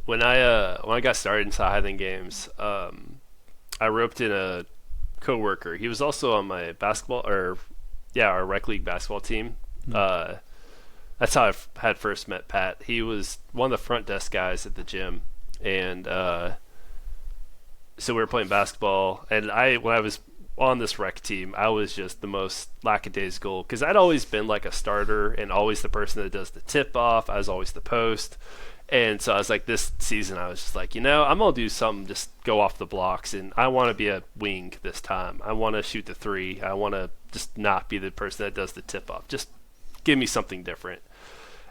When I got started into Highland games, I roped in a coworker. He was also on my our rec league basketball team. That's how I had first met Pat. He was one of the front desk guys at the gym, and so we were playing basketball. And when I was on this rec team, I was just the most lackadaisical because I'd always been like a starter and always the person that does the tip off. I was always the post. And so I was like, this season, I was just like, I'm going to do something, just go off the blocks. And I want to be a wing this time. I want to shoot the three. I want to just not be the person that does the tip off. Just give me something different.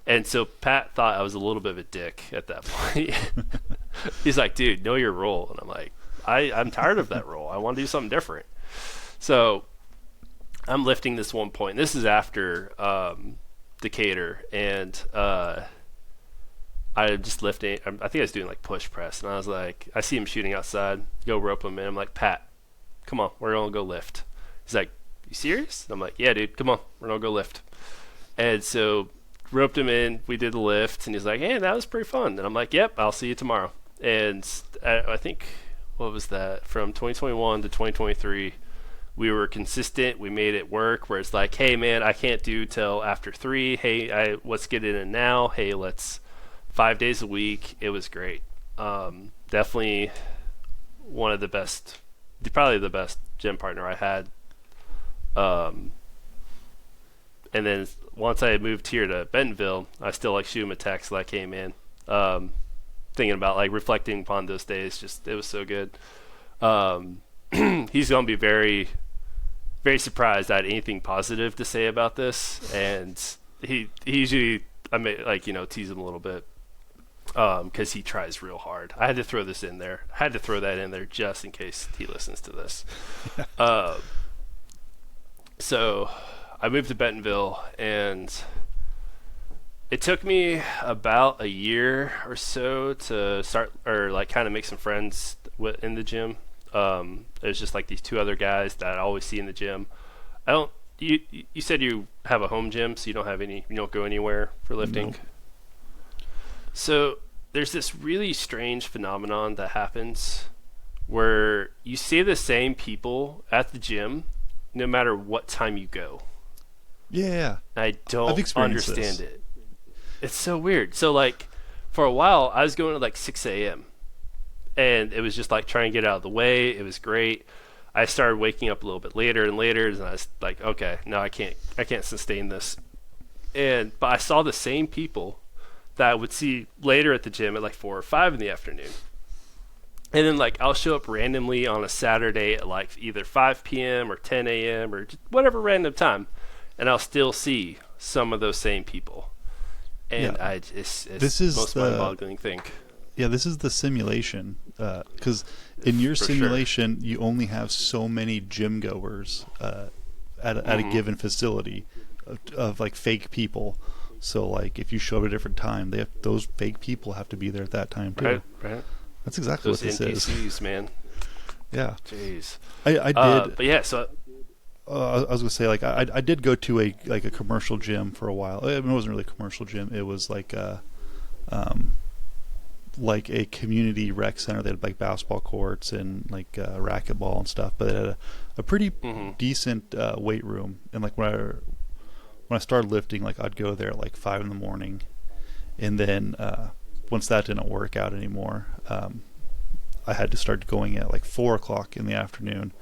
And so Pat thought I was a little bit of a dick at that point. He's like, dude, know your role. And I'm like, I'm tired of that role. I want to do something different. So I'm lifting this one point. This is after Decatur. And I'm just lifting. I think I was doing like push press, and I was like, I see him shooting outside. Go rope him, and I'm like, Pat, come on, we're gonna go lift. He's like, you serious? And I'm like, yeah, dude, come on, we're gonna go lift. And so roped him in. We did the lift, and he's like, hey, that was pretty fun. And I'm like, yep, I'll see you tomorrow. And I think what was that from 2021 to 2023? We were consistent. We made it work. Where it's like, hey, man, I can't do till after 3. Hey, let's get it in now. Hey, let's. 5 days a week. It was great. Definitely one of the best, probably the best gym partner I had. And then once I moved here to Bentonville, I still like shoot him a text that I came in. Thinking about like reflecting upon those days, just it was so good. He's going to be very, very surprised I had anything positive to say about this. And he usually, tease him a little bit. Because he tries real hard. I had to throw this in there. I had to throw that in there just in case he listens to this. So I moved to Bentonville, and it took me about a year or so to start or like kind of make some friends in the gym. There's just like these two other guys that I always see in the gym. You said you have a home gym, so you don't go anywhere for lifting. No. So there's this really strange phenomenon that happens where you see the same people at the gym no matter what time you go. Yeah. I don't understand it. It's so weird. So like for a while I was going at like 6 a.m. and it was just like trying to get out of the way. It was great. I started waking up a little bit later and later, and I was like, okay, no, I can't sustain this. But I saw the same people that I would see later at the gym at like 4 or 5 in the afternoon. And then like I'll show up randomly on a Saturday at like either 5 p.m. or 10 a.m. or just whatever random time, and I'll still see some of those same people. And yeah. It's this is the most mind-boggling thing. Yeah, this is the simulation. Because in your simulation, you only have so many gym goers at a given facility of like fake people. So like if you show up at a different time, those fake people have to be there at that time too. Right. That's exactly those what this NPCs, is. Man. Yeah. Jeez. I did. But yeah, so I was gonna say like I did go to a commercial gym for a while. I mean, it wasn't really a commercial gym. It was like a community rec center. They had like basketball courts and like racquetball and stuff. But it had a pretty decent weight room. And like when I started lifting, like I'd go there at like 5 a.m, and then once that didn't work out anymore, I had to start going at like 4 o'clock in the afternoon.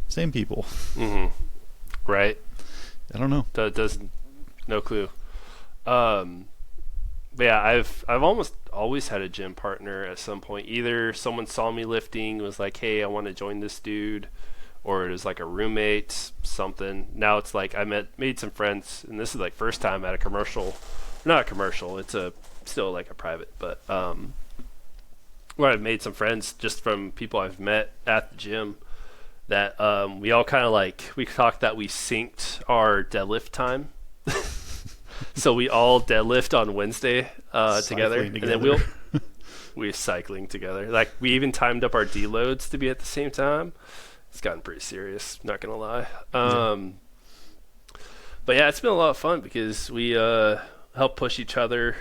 Same people. Right. I don't know. No clue. But yeah, I've almost always had a gym partner at some point. Either someone saw me lifting, was like, "Hey, I want to join this dude," or it was like a roommate, something. Now it's like I made some friends, and this is like first time at a commercial, not a commercial. It's still like a private, but where I've made some friends just from people I've met at the gym. That we all kind of we talked that we synced our deadlift time. So we all deadlift on Wednesday together, and then we're cycling together. Like we even timed up our deloads to be at the same time. It's gotten pretty serious, not gonna lie. But yeah, it's been a lot of fun because we help push each other,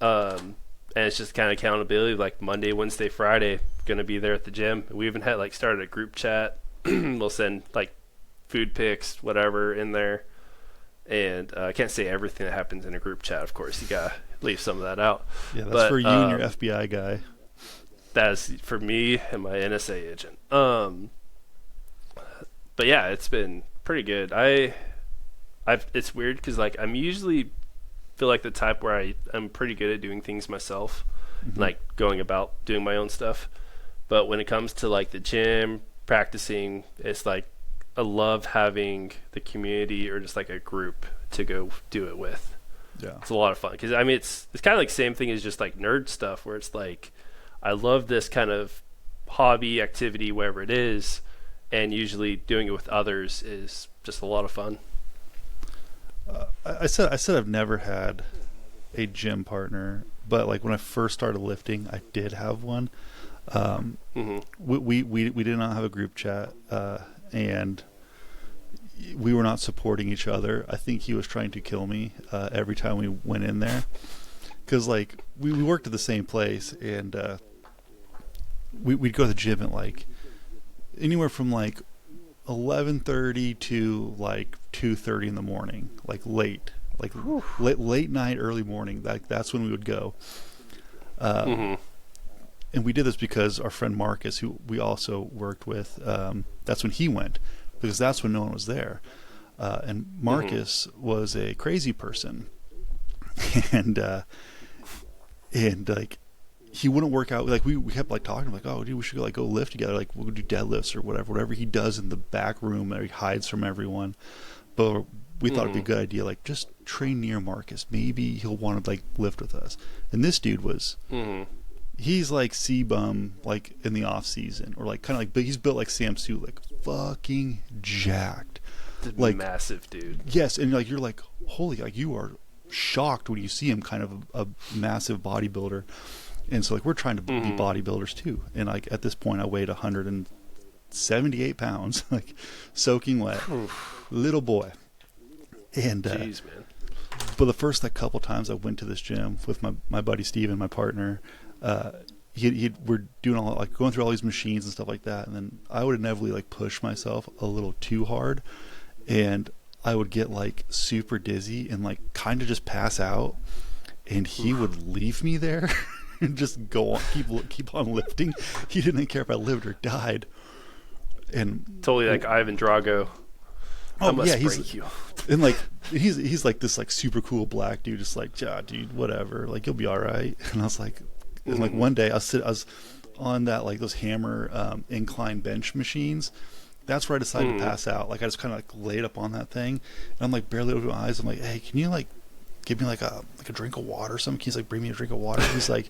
and it's just kind of accountability. Like Monday, Wednesday, Friday, gonna be there at the gym. We even had started a group chat. We'll send food pics, whatever, in there. And I can't say everything that happens in a group chat, of course. You gotta leave some of that out. Yeah, that's for you and your FBI guy. That's for me and my NSA agent. But yeah, it's been pretty good. It's weird because I'm usually feel like the type where I'm pretty good at doing things myself, going about doing my own stuff. But when it comes to the gym, practicing, it's I love having the community or just a group to go do it with. Yeah, it's a lot of fun because it's kind of same thing as just nerd stuff where it's I love this kind of hobby activity wherever it is, and usually doing it with others is just a lot of fun. I said I've never had a gym partner, but when I first started lifting, I did have one. We did not have a group chat. And we were not supporting each other. I think he was trying to kill me every time we went in there, because we worked at the same place, and we'd go to the gym at anywhere from 11:30 to 2:30 in the morning, late night, early morning. That's when we would go. And we did this because our friend Marcus, who we also worked with, that's when he went, because that's when no one was there. And Marcus was a crazy person, and he wouldn't work out. We kept talking, oh dude, we should go lift together. We'll do deadlifts or whatever he does in the back room where he hides from everyone. But we thought it'd be a good idea, like, just train near Marcus. Maybe he'll want to, like, lift with us. And this dude was, he's like C-bum, like, in the off season, or like kind of like, but he's built like Sam Su, like fucking jacked, like massive dude. Yes, and like you're like, holy, like you are shocked when you see him, kind of a massive bodybuilder. And so like we're trying to be bodybuilders too. And like at this point I weighed 178 pounds, like soaking wet, little boy. And jeez, man. But the first like couple times I went to this gym with my buddy Steven, my partner, we're doing all, like, going through all these machines and stuff like that, and then I would inevitably like push myself a little too hard, and I would get like super dizzy and like kind of just pass out, and he would leave me there and just go on, keep on lifting. He didn't care if I lived or died. And totally like Ivan Drago. Oh yeah, he's you. And like he's like this like super cool black dude, just like, yeah, dude, whatever, like you'll be all right. And I was like, and like one day I was on that, like those hammer incline bench machines. That's where I decided to pass out. Like I just kind of like laid up on that thing, and I'm like barely opening my eyes. I'm like, hey, can you like give me like a drink of water or something? Can you like bring me a drink of water? And he's like,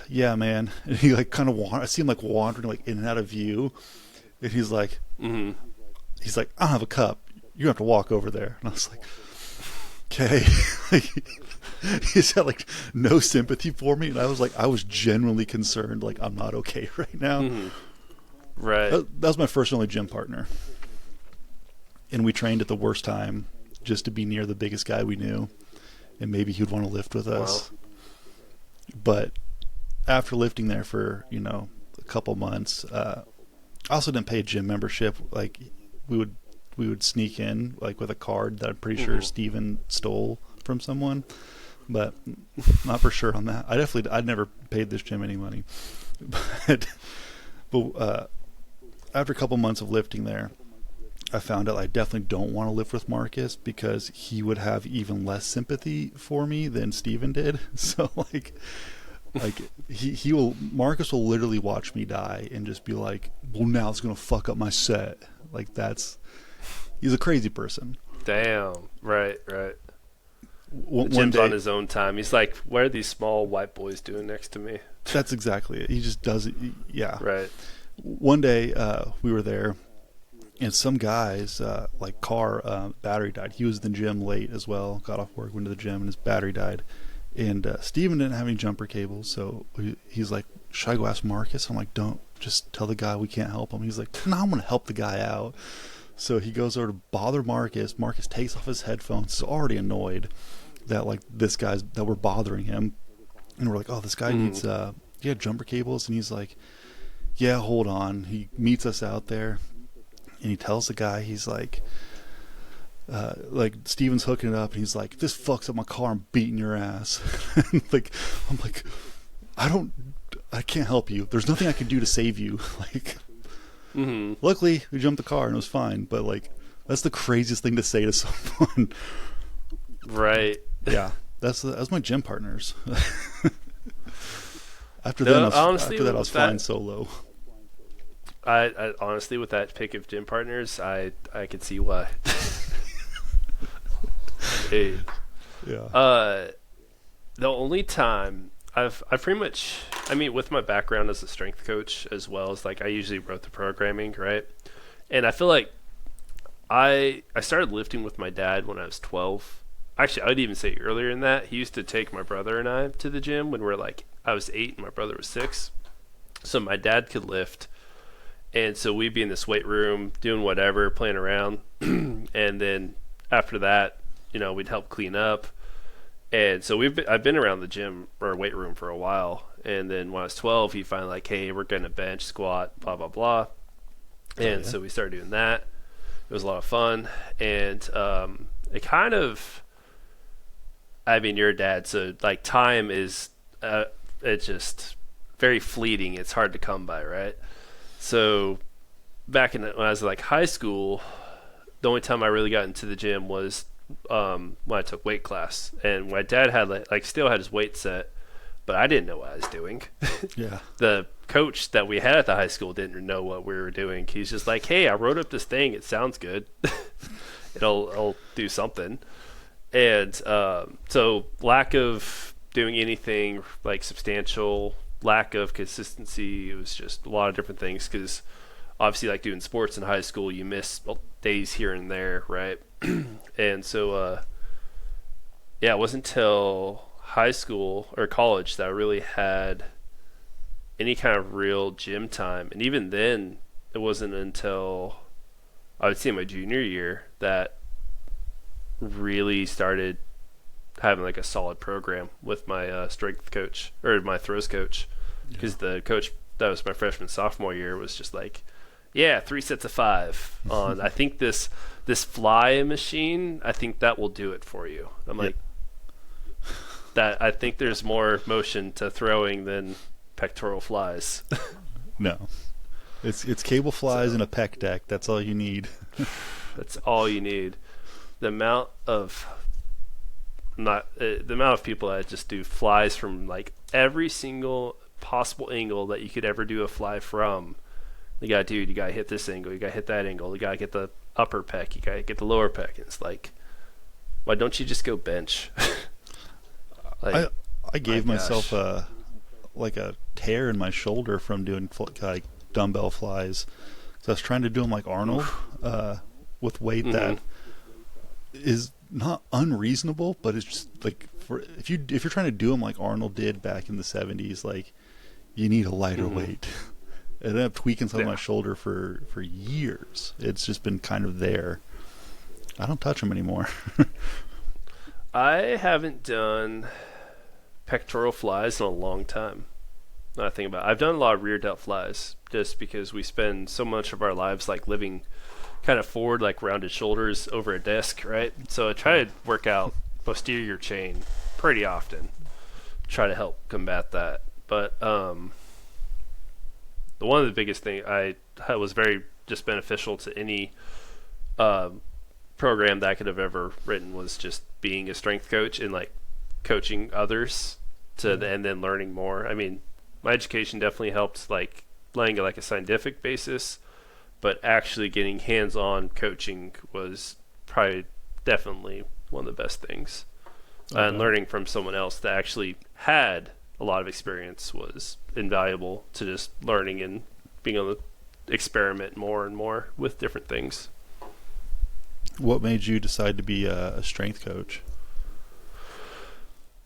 yeah, man. And he like kind of I see him like wandering like in and out of view, and he's like, he's like, I don't have a cup. You have to walk over there. And I was like, okay. Like, he's had like no sympathy for me, and I was genuinely concerned. Like, I'm not okay right now. Right. That was my first and only gym partner, and we trained at the worst time just to be near the biggest guy we knew, and maybe he'd want to lift with us. Wow. But after lifting there for a couple months, I also didn't pay a gym membership. Like we would sneak in like with a card that I'm pretty sure Steven stole from someone, but not for sure on that. I'd never paid this gym any money, but after a couple months of lifting there, I found out I definitely don't want to lift with Marcus because he would have even less sympathy for me than Steven did. So like Like Marcus will literally watch me die and just be like, well, now it's gonna fuck up my set. Like he's a crazy person. Damn. Right. One Jim's day, on his own time. He's like, what are these small white boys doing next to me? that's exactly it. He just does it. Yeah. Right. One day we were there, and some guy's car battery died. He was in the gym late as well. Got off work, went to the gym, and his battery died. And Steven didn't have any jumper cables, so he's like, should I go ask Marcus? I'm like, don't. Just tell the guy we can't help him. He's like, no, I'm going to help the guy out. So he goes over to bother Marcus. Marcus takes off his headphones. He's already annoyed that that we're bothering him. And we're like, oh, this guy needs jumper cables. And he's like, yeah, hold on. He meets us out there, and he tells the guy, he's like Steven's hooking it up, and he's like, this fucks up my car, I'm beating your ass. And I'm like, I can't help you. There's nothing I can do to save you. Luckily we jumped the car and it was fine, but that's the craziest thing to say to someone. Right. Yeah. That's my gym partners. After that I was flying solo. I honestly, with that pick of gym partners, I could see why. Hey. Yeah. The only time I've pretty much, I mean, with my background as a strength coach as well as I usually wrote the programming, right? And I feel like I started lifting with my dad when I was 12. Actually, I would even say earlier than that. He used to take my brother and I to the gym when I was 8 and my brother was 6. So my dad could lift. And so we'd be in this weight room doing whatever, playing around. And then after that, we'd help clean up. And so I've been around the gym or weight room for a while. And then when I was 12, he finally hey, we're going to bench, squat, blah, blah, blah. And so we started doing that. It was a lot of fun. And it kind of, I mean, you're a dad, so time is, it's just very fleeting. It's hard to come by, right? So back when I was high school, the only time I really got into the gym was when I took weight class, and my dad had still had his weight set, but I didn't know what I was doing. Yeah. The coach that we had at the high school didn't know what we were doing. He's just like, hey, I wrote up this thing. It sounds good. It'll do something. And so lack of doing anything substantial, lack of consistency. It was just a lot of different things because obviously doing sports in high school, you miss days here and there, right? And so it wasn't until high school or college that I really had any kind of real gym time. And even then, it wasn't until I would say my junior year that really started having a solid program with my strength coach or my throws coach, because the coach that was my freshman sophomore year was just 3 sets of 5 on I think this fly machine, I think that will do it for you. I'm that I think there's more motion to throwing than pectoral flies. No, it's cable flies and a pec deck. That's all you need. That's all you need. The amount of people that just do flies from every single possible angle that you could ever do a fly from. You gotta hit this angle, you gotta hit that angle, you gotta get the upper pec, you gotta get the lower pec. And it's why don't you just go bench? I gave myself a tear in my shoulder from doing dumbbell flies. So I was trying to do them like Arnold with weight that is not unreasonable, but it's just if you're trying to do them like Arnold did back in the 70s, you need a lighter weight. I ended up tweaking something on my shoulder for years. It's just been kind of there. I don't touch them anymore. I haven't done pectoral flies in a long time. Now I think about it. I've done a lot of rear delt flies just because we spend so much of our lives living kind of forward, rounded shoulders over a desk, right? So I try to work out posterior chain pretty often, try to help combat that. But one of the biggest thing I was very just beneficial to any program that I could have ever written was just being a strength coach and coaching others and then learning more. I mean, my education definitely helped, like laying like a scientific basis, but actually getting hands-on coaching was probably definitely one of the best things. Okay. And learning from someone else that actually had a lot of experience was invaluable to just learning and being able to experiment more and more with different things. What made you decide to be a strength coach?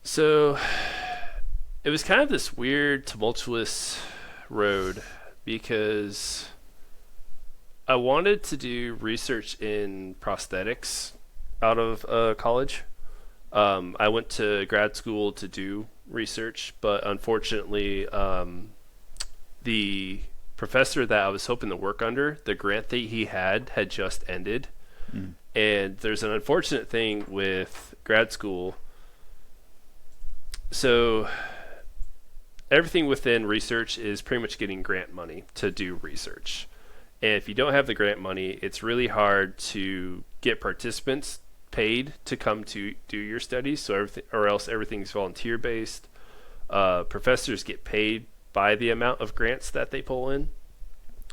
So it was kind of this weird, tumultuous road because I wanted to do research in prosthetics out of college. I went to grad school to do research, but unfortunately, the professor that I was hoping to work under, the grant that he had just ended. Mm. And there's an unfortunate thing with grad school. So everything within research is pretty much getting grant money to do research. And if you don't have the grant money, it's really hard to get participants paid to come to do your studies. So else everything's volunteer based. Professors get paid by the amount of grants that they pull in.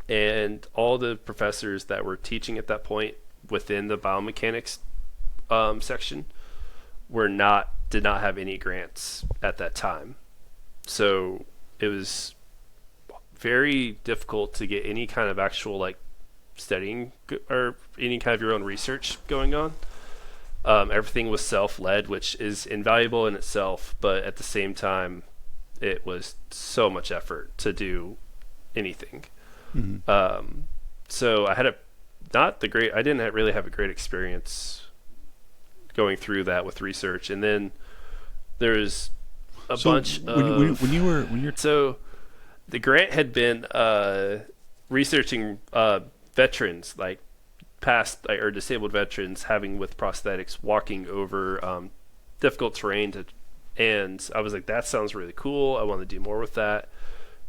And all the professors that were teaching at that point within the biomechanics section did not have any grants at that time. So it was very difficult to get any kind of actual like studying or any kind of your own research going on. Everything was self-led, which is invaluable in itself, but at the same time, it was so much effort to do anything. Mm-hmm. So I didn't really have a great experience going through that with research. And then there's a bunch of... When you're... So the grant had been researching veterans, like past or disabled veterans having with prosthetics walking over difficult terrain and I was like, that sounds really cool. I want to do more with that.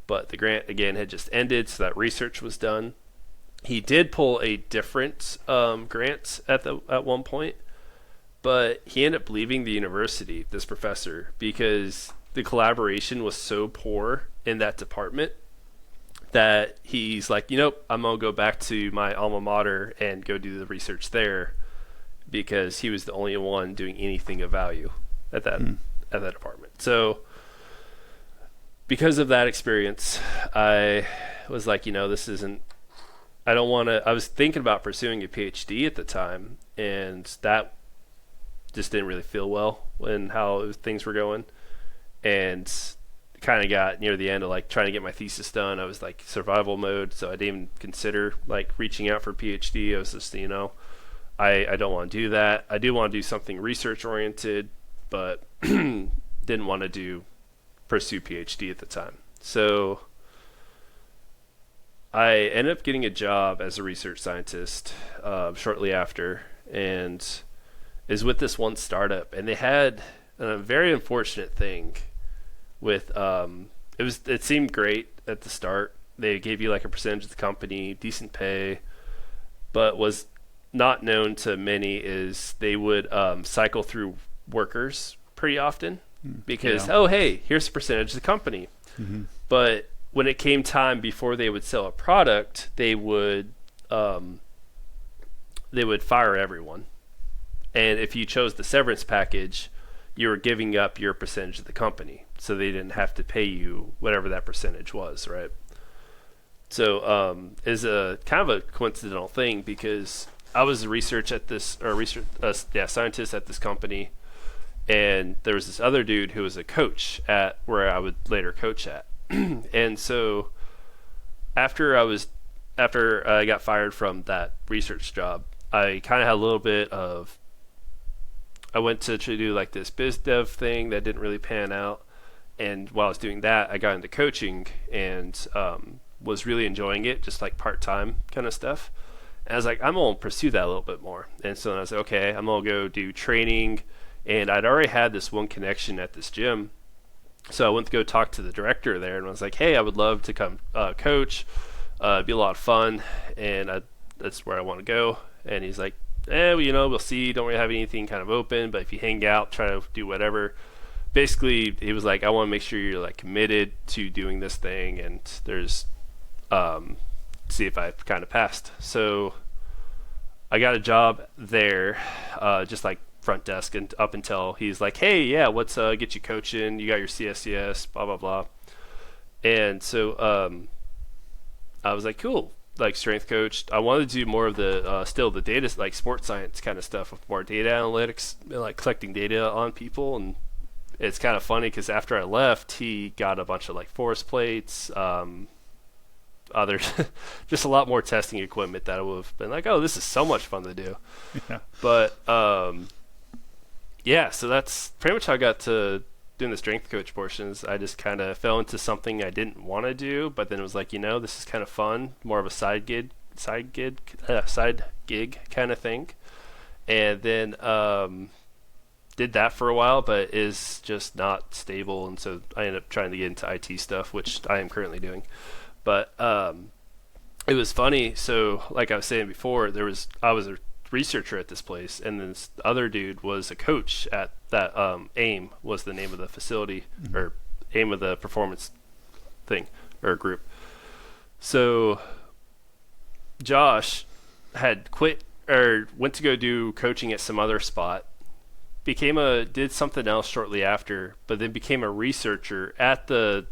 But the grant again had just ended, so that research was done. He did pull a different grant at one point, but he ended up leaving the university, this professor, because the collaboration was so poor in that department that he's like, I'm going to go back to my alma mater and go do the research there, because he was the only one doing anything of value at that department. So because of that experience, I was like, this isn't, I don't want to, I was thinking about pursuing a PhD at the time, and that just didn't really feel well in how things were going. And kind of got near the end of like trying to get my thesis done. I was like survival mode, so I didn't even consider like reaching out for a PhD. I was just, I don't want to do that. I do want to do something research oriented, but didn't want to pursue PhD at the time. So I ended up getting a job as a research scientist shortly after, and is with this one startup, and they had a very unfortunate thing with it seemed great at the start. They gave you like a percentage of the company, decent pay, but was not known to many is they would cycle through workers pretty often because oh hey, here's a percentage of the company. Mm-hmm. But when it came time before they would sell a product, they would fire everyone. And if you chose the severance package, you were giving up your percentage of the company, so they didn't have to pay you whatever that percentage was, right? So is a kind of a coincidental thing because I was a scientist at this company, and there was this other dude who was a coach at where I would later coach at, and so after I got fired from that research job, I kind of had a little bit of. I went to do like this biz dev thing that didn't really pan out, and while I was doing that, I got into coaching and was really enjoying it, just like part-time kind of stuff. And I was like, I'm gonna pursue that a little bit more. And so then I was like, okay, I'm gonna go do training, and I'd already had this one connection at this gym, so I went to go talk to the director there, and I was like, hey, I would love to come coach. It'd be a lot of fun, and that's where I want to go. And he's like, we'll see. Don't really have anything kind of open, but if you hang out, try to do whatever. basically he was like, I want to make sure you're like committed to doing this thing, and there's see if I kind of passed. So I got a job there, just like front desk, and up until he's like, hey, yeah, let's get you coaching. You got your CSCS, blah blah blah. And so I was like, cool, like strength coach. I wanted to do more of the still the data, like sports science kind of stuff, with more data analytics, like collecting data on people. And it's kind of funny because after I left, he got a bunch of like force plates, other just a lot more testing equipment that I would have been like, oh, this is so much fun to do. Yeah. But yeah, so that's pretty much how I got to doing the strength coach portions. I just kind of fell into something I didn't want to do, but then it was like, this is kind of fun, more of a side gig kind of thing. And then did that for a while, but is just not stable, and so I ended up trying to get into IT stuff, which I am currently doing. But it was funny. So, like I was saying before, I was a researcher at this place, and then this other dude was a coach at that. AIM was the name of the facility, or AIM of the performance thing or group. So Josh had quit or went to go do coaching at some other spot. Did something else shortly after, but then became a researcher at the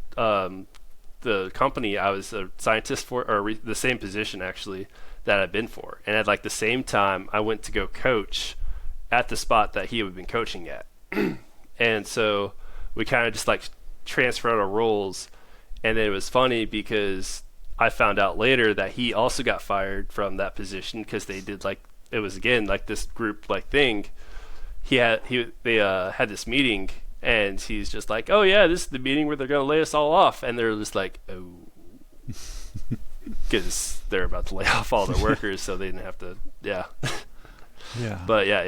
company I was a scientist for, or the same position actually that I've been for. And at like the same time, I went to go coach at the spot that he had been coaching at. And so we kind of just like transferred our roles. And then it was funny because I found out later that he also got fired from that position because they did like, it was again like this group like thing. They had this meeting, and he's just like, oh yeah, this is the meeting where they're going to lay us all off. And they're just like, oh, because they're about to lay off all their workers, so they didn't have to, yeah. Yeah. But yeah,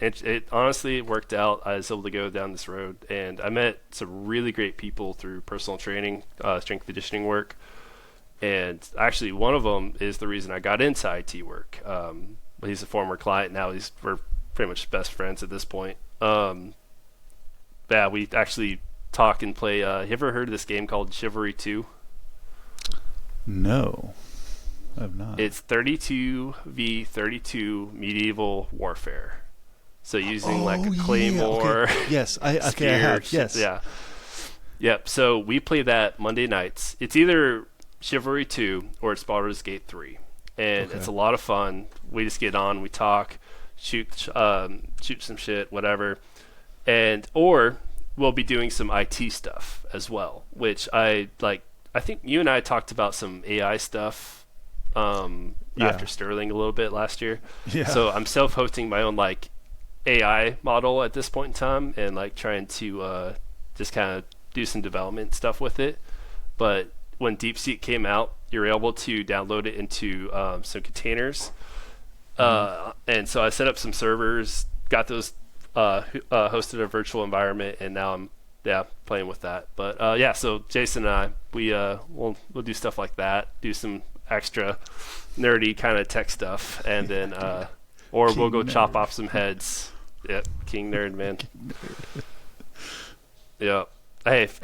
it honestly worked out. I was able to go down this road, and I met some really great people through personal training, strength conditioning work. And actually, one of them is the reason I got into IT work. He's a former client now. We're pretty much best friends at this point. Yeah, we actually talk and play. You ever heard of this game called Chivalry 2? No, I've not. It's 32v32 medieval warfare. So using like a claymore. Yeah, okay. Yes, I have. Yes. Yeah. Yep. So we play that Monday nights. It's either Chivalry 2 or it's Baldur's Gate 3, and it's a lot of fun. We just get on, we talk, shoot some shit, whatever, or we'll be doing some IT stuff as well, which I like. I think you and I talked about some AI stuff after Sterling a little bit last year. Yeah. So I'm self-hosting my own like AI model at this point in time, and like trying to just kind of do some development stuff with it. But when DeepSeek came out, you're able to download it into some containers. And so I set up some servers, got those hosted a virtual environment, and now I'm playing with that. But so Jason and I, we'll do stuff like that, do some extra nerdy kind of tech stuff, and then or we'll go chop off some heads. Yep, King Nerd, man. King Nerd. Yep.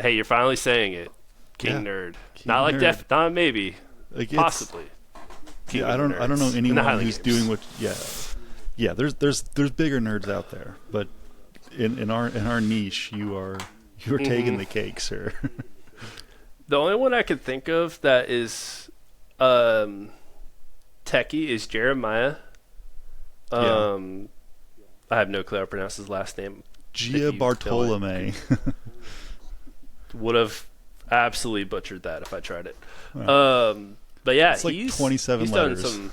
Hey, you're finally saying it. King Nerd. King not like Nerd. Not maybe. Like possibly. I don't know anyone who's doing what. Yeah. There's bigger nerds out there, but in our niche, you're taking the cake, sir. The only one I could think of that is techie is Jeremiah. I have no clue how to pronounce his last name. Gia Bartolome. Would have absolutely butchered that if I tried it. Wow. But yeah, it's like 27 letters. Done some.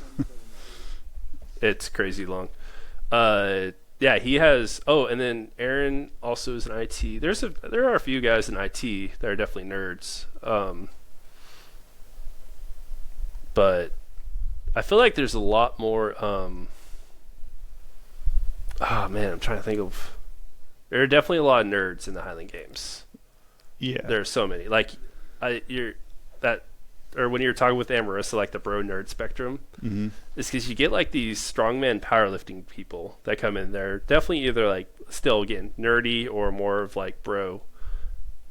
It's crazy long. Yeah, he has. Oh, and then Aaron also is in IT. There are a few guys in IT that are definitely nerds. But I feel like there's a lot more. Oh man, I'm trying to think of. There are definitely a lot of nerds in the Highland games. Yeah, there are so many. Like, or when you're talking with Amarissa, like the bro nerd spectrum, Mm-hmm. is because you get like these strongman powerlifting people that come in. They're definitely either like still again nerdy or more of like bro.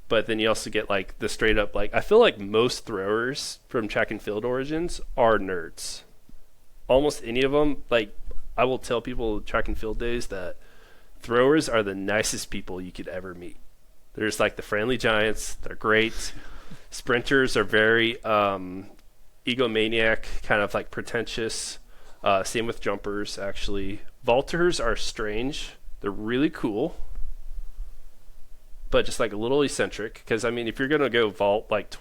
But then you also get like the straight up like I feel like most throwers from track and field origins are nerds. Almost any of them. Like I will tell people track and field days that throwers are the nicest people you could ever meet. There's like the friendly giants. They're great. Sprinters are very egomaniac, kind of like pretentious. Same with jumpers, actually. Vaulters are strange. They're really cool, but just like a little eccentric. Because I mean, if you're gonna go vault like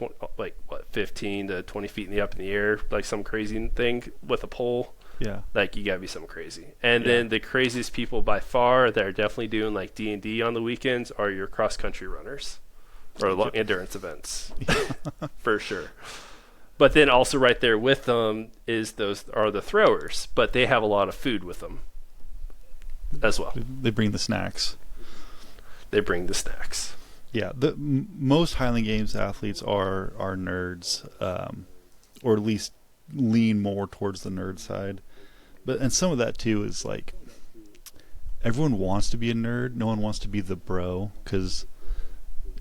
15 to 20 feet in the air, like some crazy thing with a pole, Yeah. like you gotta be something crazy. And then the craziest people by far that are definitely doing like D&D on the weekends are your cross country runners or endurance events, for sure. But then also right there with them is those are the throwers, but they have a lot of food with them as well. They bring the snacks. They bring the snacks. Yeah, most Highland Games athletes are nerds, or at least lean more towards the nerd side. And some of that too is like everyone wants to be a nerd. No one wants to be the bro because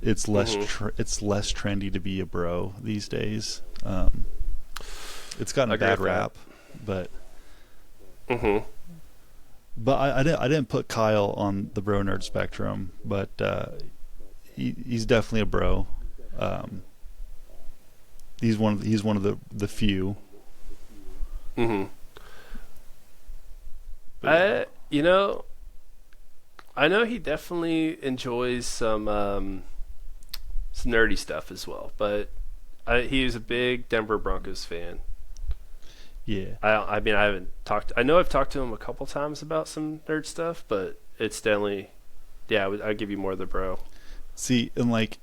it's less it's less trendy to be a bro these days. It's gotten a bad rap, but I didn't put Kyle on the bro nerd spectrum, but he's definitely a bro. He's one of the few. I know he definitely enjoys some nerdy stuff as well, but he is a big Denver Broncos fan. Yeah. I mean, I haven't talked. I know I've talked to him a couple times about some nerd stuff, but it's definitely, I'd give you more of the bro. See, and like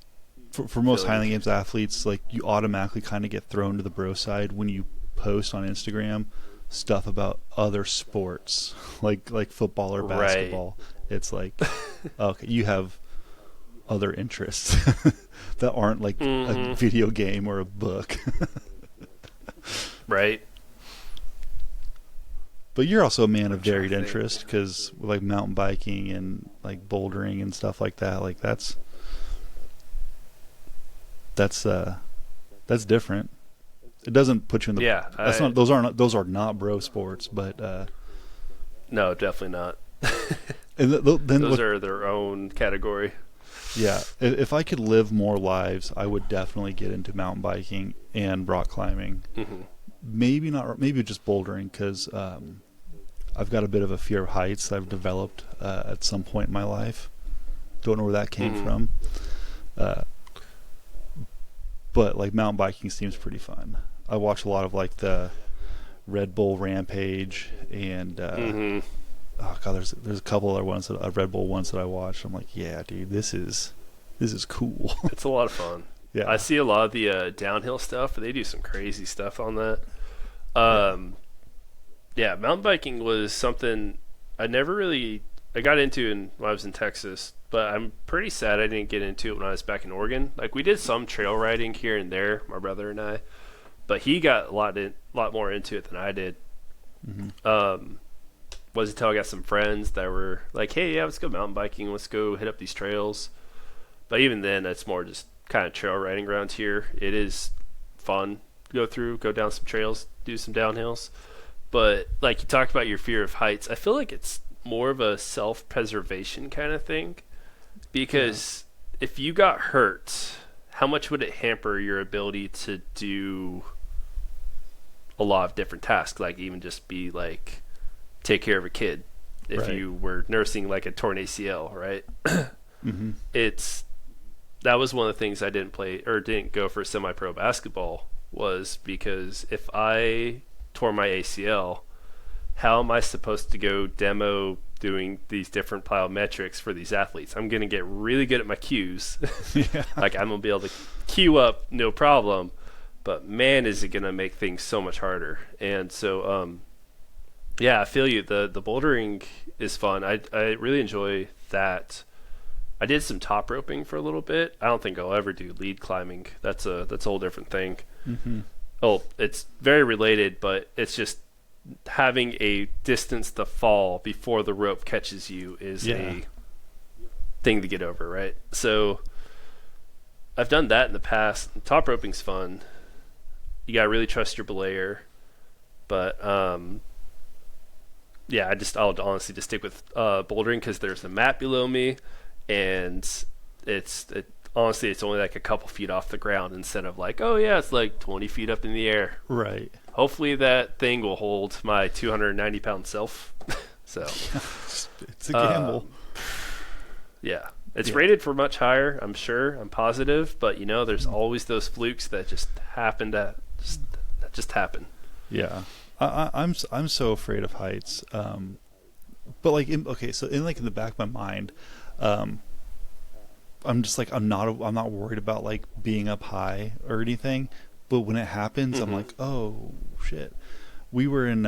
for most Highland Games athletes, like you automatically kind of get thrown to the bro side when you post on Instagram stuff about other sports, like football or basketball. Right. It's like, okay, you have other interests that aren't like a video game or a book. Right. But you're also a man of varied interest because like mountain biking and like bouldering and stuff like that. Like that's different. It doesn't put you in the those are not bro sports, but no, definitely not. And those are their own category. Yeah, if I could live more lives, I would definitely get into mountain biking and rock climbing. Maybe just bouldering because I've got a bit of a fear of heights that I've developed at some point in my life. Don't know where that came from. But like mountain biking seems pretty fun. I watch a lot of like the Red Bull Rampage and oh god, there's a couple other ones Red Bull ones that I watch. I'm like, yeah, dude, this is cool. It's a lot of fun. Yeah, I see a lot of the downhill stuff, but they do some crazy stuff on that. Yeah, mountain biking was something I got into when I was in Texas, but I'm pretty sad I didn't get into it when I was back in Oregon. Like we did some trail riding here and there, my brother and I, but he got a lot more into it than I did. Was until I got some friends that were like, hey, let's go mountain biking, let's go hit up these trails. But even then, it's more just kind of trail riding around here. It is fun to go down some trails, do some downhills. But like you talked about your fear of heights, I feel like it's more of a self-preservation kind of thing. Because if you got hurt, how much would it hamper your ability to do a lot of different tasks? Like even just be like, take care of a kid if you were nursing like a torn ACL, right? That was one of the things I didn't go for semi-pro basketball was because if I tore my ACL, how am I supposed to go demo doing these different plyometrics for these athletes? I'm going to get really good at my cues. Like I'm going to be able to cue up no problem, but man, is it going to make things so much harder. And so, yeah, I feel you. The bouldering is fun. I really enjoy that. I did some top roping for a little bit. I don't think I'll ever do lead climbing. That's a whole different thing. Oh, it's very related, but it's just having a distance to fall before the rope catches you is Yeah. a thing to get over, right? So I've done that in the past. Top roping's fun. You gotta really trust your belayer, but yeah, I'll honestly just stick with bouldering because there's a mat below me, and honestly it's only like a couple feet off the ground instead of like, oh yeah, it's like 20 feet up in the air. Right. Hopefully that thing will hold my 290-pound self. So It's a gamble. yeah, it's Yeah. rated for much higher. I'm sure. I'm positive, but there's always those flukes that just happen that just happen. Yeah. I'm so afraid of heights. But like so in the back of my mind, I'm just like I'm not worried about like being up high or anything. But when it happens, I'm like, oh shit. We were in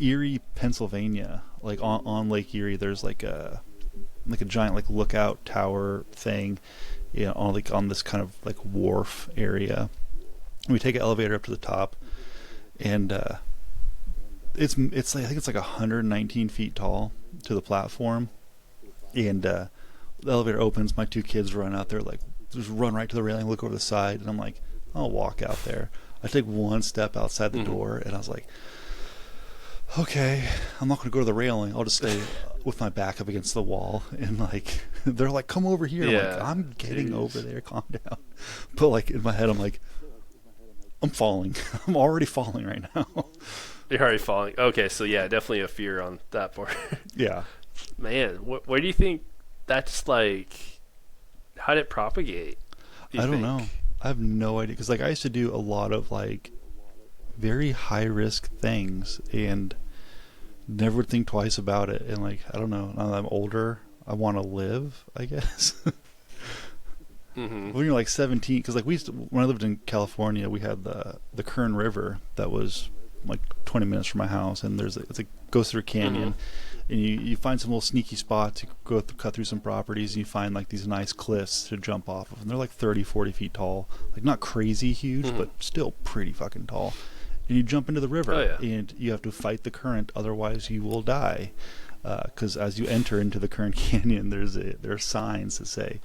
Erie, Pennsylvania, like on Lake Erie. There's like a giant like lookout tower thing, on this kind of like wharf area. And we take an elevator up to the top, and it's like, I think it's like 119 feet tall to the platform, and the elevator opens. My two kids run out there, like just run right to the railing, look over the side, and I'm like, I'll walk out there. I take one step outside the door, and I was like, okay, I'm not going to go to the railing. I'll just stay with my back up against the wall. And like, they're like, come over here. Yeah. I'm like, I'm getting over there. Calm down. But like in my head, I'm like, I'm falling. I'm already falling right now. You're already falling. Okay, so yeah, definitely a fear on that part. Yeah. Man, where do you think that's like? How did it propagate? I don't know. I have no idea. Because like I used to do a lot of like very high risk things and never would think twice about it. And like, I don't know. Now that I'm older, I want to live, I guess. When you're like 17, because like when I lived in California, we had the Kern River that was like 20 minutes from my house, and goes through a canyon, and you find some little sneaky spots. You cut through some properties, and you find like these nice cliffs to jump off of, and they're like 30-40 feet tall, like not crazy huge, but still pretty fucking tall. And you jump into the river, and you have to fight the current, otherwise you will die. Because as you enter into the Kern Canyon, there are signs that say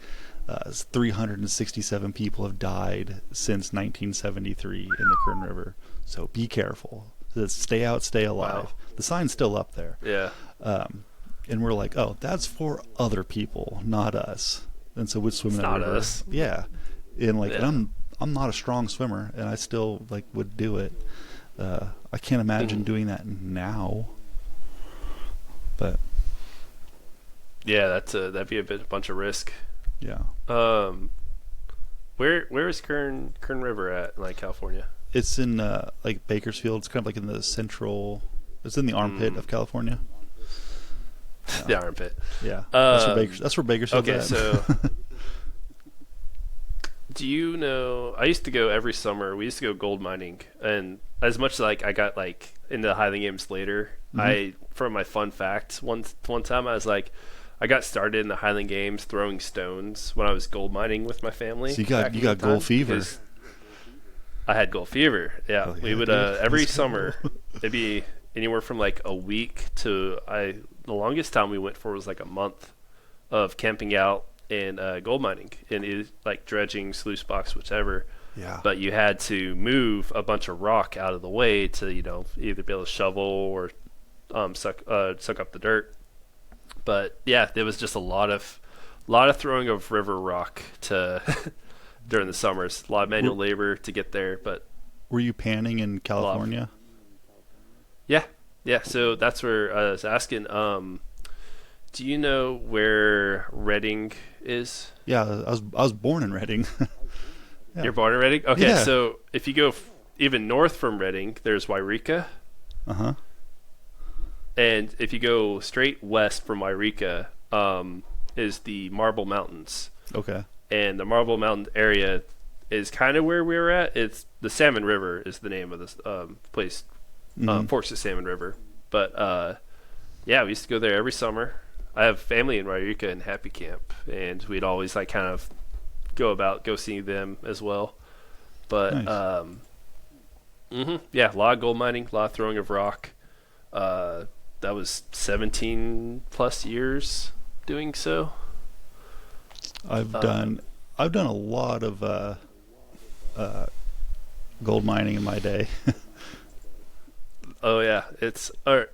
367 people have died since 1973 in the Kern River. So be careful. Stay out, stay alive. Wow. The sign's still up there. Yeah. And we're like, oh, that's for other people, not us. And so we'd swim in that not river. us. Yeah. And like, and I'm not a strong swimmer, and I still like would do it. I can't imagine doing that now. But yeah, that'd be a bunch of risk. Yeah. Where is Kern River at in like California? It's in like Bakersfield. It's kind of like in the central. It's in the armpit of California. Yeah. The armpit. Yeah. That's where Bakersfield. Okay, at. so do you know? I used to go every summer. We used to go gold mining, and as much as like I got like into the highland games later, for my fun fact, one time I was like, I got started in the highland games throwing stones when I was gold mining with my family. So you got gold fever. I had gold fever. Yeah, oh, yeah we would every summer. It'd be anywhere from like a week to the longest time we went for was like a month of camping out and gold mining and like dredging, sluice box, whichever. Yeah. But you had to move a bunch of rock out of the way to either be able to shovel or suck up the dirt. But yeah, there was just a lot of throwing of river rock to during the summers. A lot of manual labor to get there. But were you panning in California? Yeah. So that's where I was asking. Do you know where Redding is? Yeah, I was born in Redding. Yeah. You're born in Redding? Okay, yeah. So if you go even north from Redding, there's Wairika. Uh-huh. And if you go straight west from Wairika, is the Marble Mountains. Okay. And the Marble Mountain area is kind of where we were at. It's the Salmon River is the name of this place. Forks of Salmon River. But yeah, we used to go there every summer. I have family in Wairika and Happy Camp, and we'd always like kind of go see them as well. But nice. Yeah, a lot of gold mining, a lot of throwing of rock. Uh, that was 17 plus years doing so. I've Uh, done I've done a lot of uh, gold mining in my day. oh yeah, it's I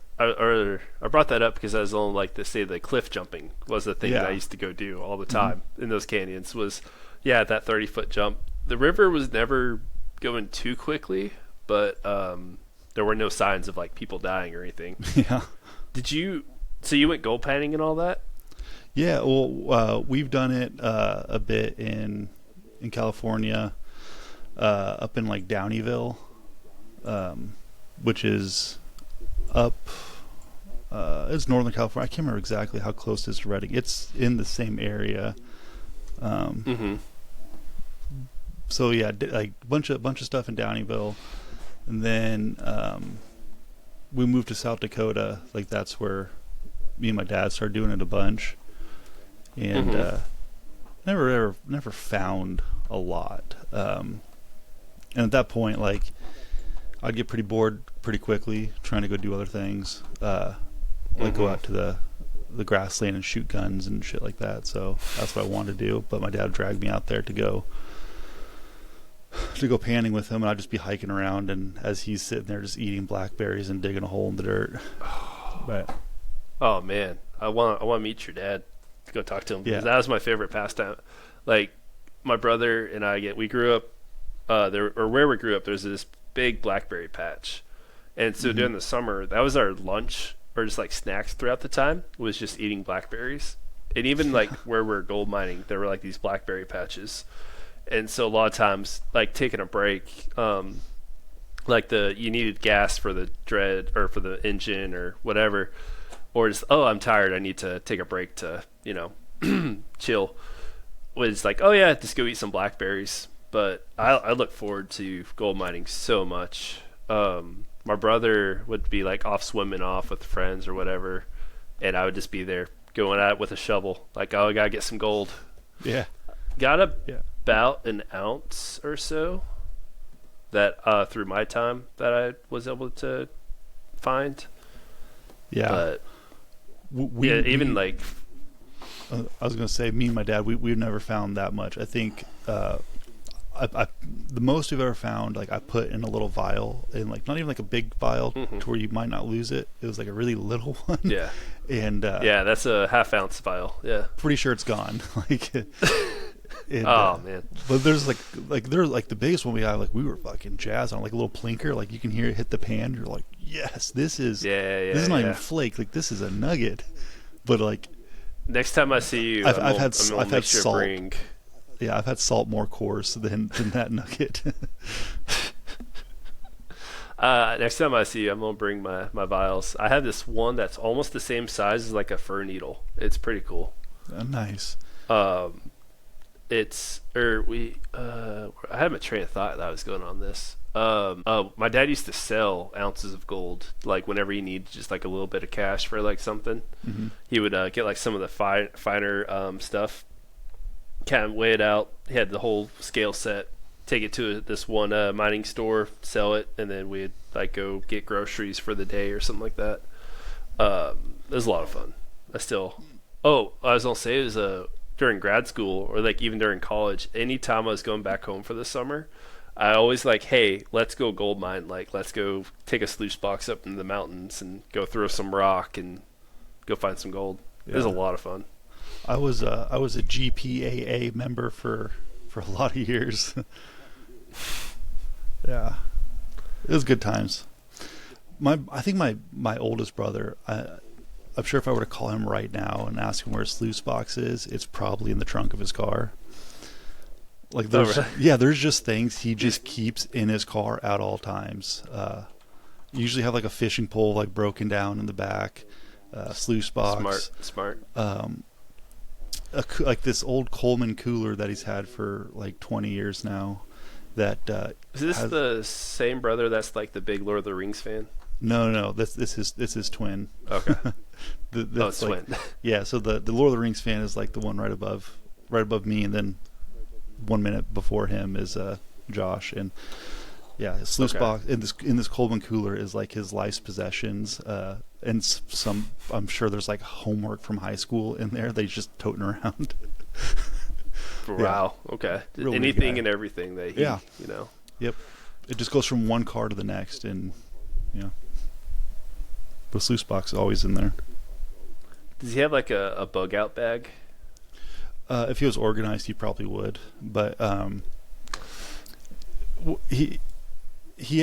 brought that up because I was on like the say the cliff jumping was the thing that I Yeah. used to go do all the Hmm. time in those canyons. Was yeah, that 30-foot jump. The river was never going too quickly, but there were no signs of like people dying or anything. Yeah. Did you? So you went gold panning and all that? Yeah, well, we've done it a bit in California, up in like Downeyville, um, which is up. It's Northern California. I can't remember exactly how close it is to Redding. It's in the same area. Um, Mm-hmm. so yeah, like bunch of stuff in Downeyville, and then we moved to South Dakota. Like that's where me and my dad started doing it a bunch, and Mm-hmm. never found a lot. And at that point, like I'd get pretty bored pretty quickly trying to go do other things, like go Mm-hmm. out to the grassland and shoot guns and shit like that. So that's what I wanted to do. But my dad dragged me out there to go panning with him, and I'd just be hiking around, and as he's sitting there just eating blackberries and digging a hole in the dirt. But Oh man, I want to meet your dad. To go talk to him yeah. because that was my favorite pastime. Like my brother and we grew up there or where we grew up. There's this big blackberry patch, and so Hmm. during the summer that was our lunch or just like snacks throughout the time was just eating blackberries. And even like where we're gold mining, there were like these blackberry patches, and so a lot of times like taking a break. Like you needed gas for the dread or for the engine or whatever, or just I'm tired, I need to take a break to chill. Was like yeah, just go eat some blackberries. But I look forward to gold mining so much. My brother would be like off swimming off with friends or whatever, and I would just be there going at it with a shovel, like I gotta get some gold. Yeah. Got Yeah. about an ounce or so that through my time that I was able to find. Yeah. But We, yeah, we even like I was gonna say, me and my dad, we've never found that much. I think the most we've ever found, like I put in a little vial, in like not even like a big vial mhm. to where you might not lose it. It was like a really little one, Yeah, and yeah, that's a half-ounce vial. Yeah. pretty sure it's gone. Like, and, Oh man. but there's there's like the biggest one we have. Like we were fucking jazzed on, like a little plinker. Like you can hear it hit the pan. You're like, yes, this is Yeah, this is not yeah. even flake. Like this is a nugget. But like, Next time I see you, I've had I'm gonna I've make had sure to salt. bring. Yeah, I've had salt more coarse than that nugget. Next time I see you, I'm gonna bring my vials. I have this one that's almost the same size as like a fir needle. It's pretty cool. Nice. Um, it's or we I had a train of thought that I was going on this. My dad used to sell ounces of gold like whenever he needed just like a little bit of cash for like something. Hmm. He would get like some of the finer stuff, kind of weigh it out. He had the whole scale set. Take it to this one mining store, sell it, and then we'd like go get groceries for the day or something like that. It was a lot of fun. I still. Oh, I was gonna say it was during grad school or like even during college. Anytime I was going back home for the summer, I always like, hey, let's go gold mine. Like, let's go take a sluice box up in the mountains and go throw some rock and go find some gold. It was a Yeah. lot of fun. I was a GPAA member for a lot of years. Yeah, it was good times. I think my oldest brother. I'm sure if I were to call him right now and ask him where his sluice box is, it's probably in the trunk of his car. Like there's really? yeah, there's just things he just keeps in his car at all times. Usually have like a fishing pole like broken down in the back, sluice box. Smart. Like this old Coleman cooler that he's had for like 20 years now. That Is this has, the same brother that's like the big Lord of the Rings fan? no, this is twin. Okay. That's it's like, twin. yeah. So the Lord of the Rings fan is like the one right above me, and then 1 minute before him is Josh, and Yeah, his sluice Okay. box in this Coleman cooler is like his life's possessions, and some. I'm sure there's like homework from high school in there. They just toting around. Wow. Okay. Real weird Anything guy. and everything that he, Yeah. you know. Yep, it just goes from one car to the next, and the sluice box is always in there. Does he have like a bug out bag? If he was organized, he probably would, but he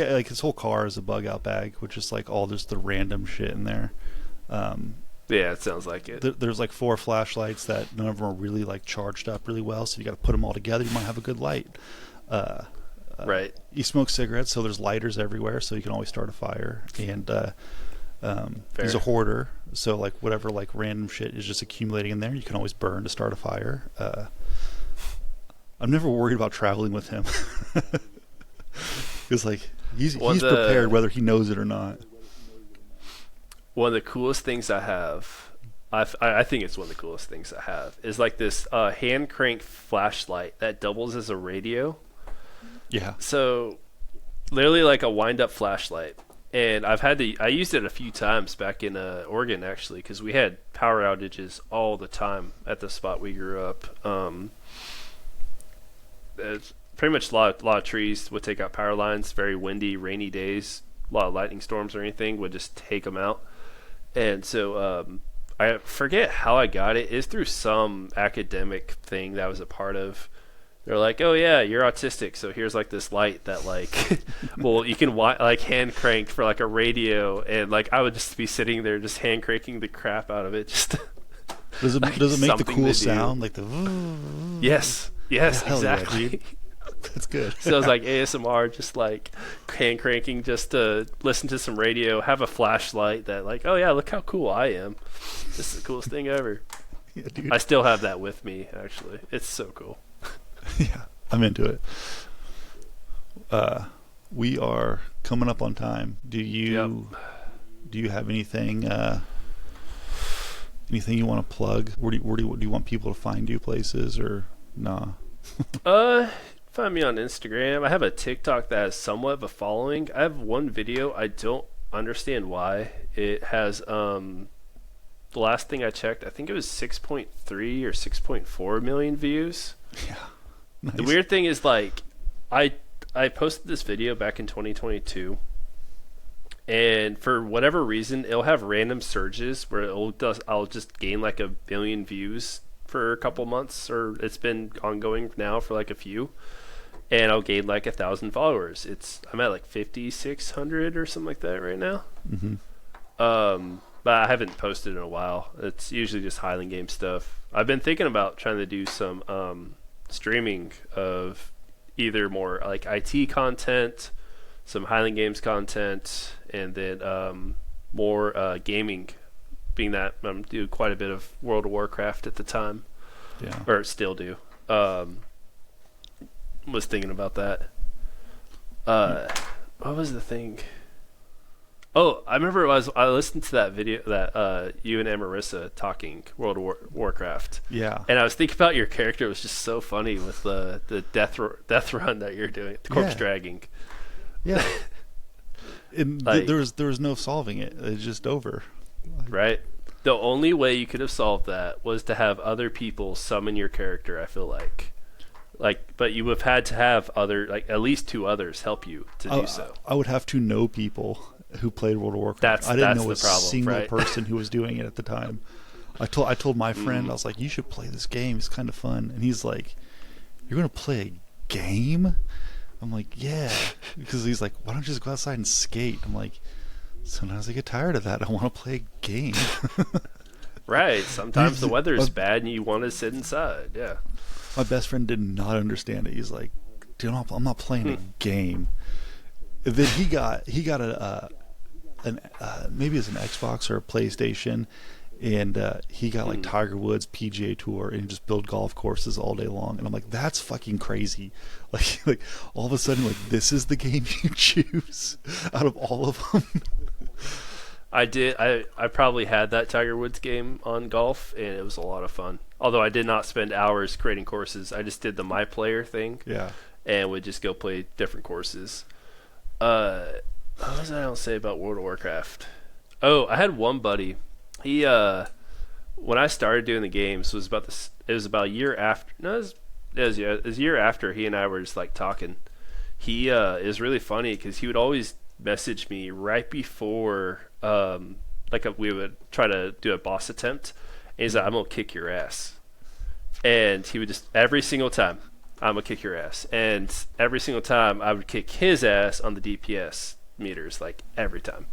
like his whole car is a bug out bag, which is like all just the random shit in there. Yeah, it sounds like it. There's like 4 flashlights that none of them are really like charged up really well, so you got to put them all together. You might have a good light. Right. He smokes cigarettes, so there's lighters everywhere, so you can always start a fire. And he's a hoarder, so like whatever like random shit is just accumulating in there, you can always burn to start a fire. I'm never worried about traveling with him because like he's prepared whether he knows it or not. One of the coolest things I have, I think it's one of the coolest things I have, is like this hand crank flashlight that doubles as a radio. Yeah. So literally like a wind up flashlight. And I used it a few times back in Oregon actually, because we had power outages all the time at the spot we grew up. It's pretty much a lot of trees would take out power lines. Very windy, rainy days, a lot of lightning storms or anything would just take them out. And so I forget how I got it. It's through some academic thing that I was a part of. They're like, oh yeah, you're autistic, so here's like this light that like, well, you can like hand crank for like a radio, and like I would just be sitting there just hand cranking the crap out of it. Just does it like make the cool sound like the? Yes, exactly. Yeah, that's good. So it was like ASMR, just like hand cranking, just to listen to some radio, have a flashlight that like, oh yeah, look how cool I am. This is the coolest thing ever. Yeah, dude. I still have that with me actually. It's so cool. Yeah, I'm into it. We are coming up on time. Do you have anything you want to plug? Where do you want people to find you places or nah? Find me on Instagram. I have a TikTok that has somewhat of a following. I have one video. I don't understand why. It has the last thing I checked, I think it was 6.3 or 6.4 million views. Yeah. Nice. The weird thing is like I posted this video back in 2022, and for whatever reason it'll have random surges where I'll just gain like 1 billion views for a couple months, or it's been ongoing now for like a few, and I'll gain like 1,000 followers. I'm at like 5,600 or something like that right now. Mm-hmm. But I haven't posted in a while. It's usually just Highland game stuff. I've been thinking about trying to do some streaming of either more like IT content, some Highland Games content, and then more gaming, being that I'm doing quite a bit of World of Warcraft at the time. Yeah. Or still do. Was thinking about that. What was the thing? Oh, I remember I listened to that video that you and Amarissa talking World of Warcraft. Yeah. And I was thinking about your character. It was just so funny with the death run that you're doing, the corpse dragging. Yeah. And like, there was no solving it. It's just over. Right. The only way you could have solved that was to have other people summon your character. I feel like, but you would have had to have at least 2 others help you to do so. I would have to know people who played World of Warcraft. I didn't know a single person who was doing it at the time. I told my friend, I was like, you should play this game. It's kind of fun. And he's like, you're going to play a game? I'm like, yeah. Because he's like, why don't you just go outside and skate? I'm like, sometimes I get tired of that. I want to play a game. Right. Sometimes the weather's bad and you want to sit inside. Yeah. My best friend did not understand it. He's like, dude, I'm not playing a game. And then he got maybe it's an Xbox or a PlayStation, and he got like Tiger Woods PGA Tour and just build golf courses all day long. And I'm like, that's fucking crazy. Like all of a sudden, like this is the game you choose out of all of them. I did. I probably had that Tiger Woods game on golf, and it was a lot of fun. Although I did not spend hours creating courses, I just did the My Player thing. Yeah. And would just go play different courses. What was I don't say about World of Warcraft? Oh, I had one buddy. He when I started doing the games was about this. It was about a year after. No, it was a year after he and I were just like talking. He is really funny because he would always message me right before we would try to do a boss attempt. And he's like, "I'm gonna kick your ass," and he would just every single time, "I'm gonna kick your ass," and every single time I would kick his ass on the DPS meters, like every time.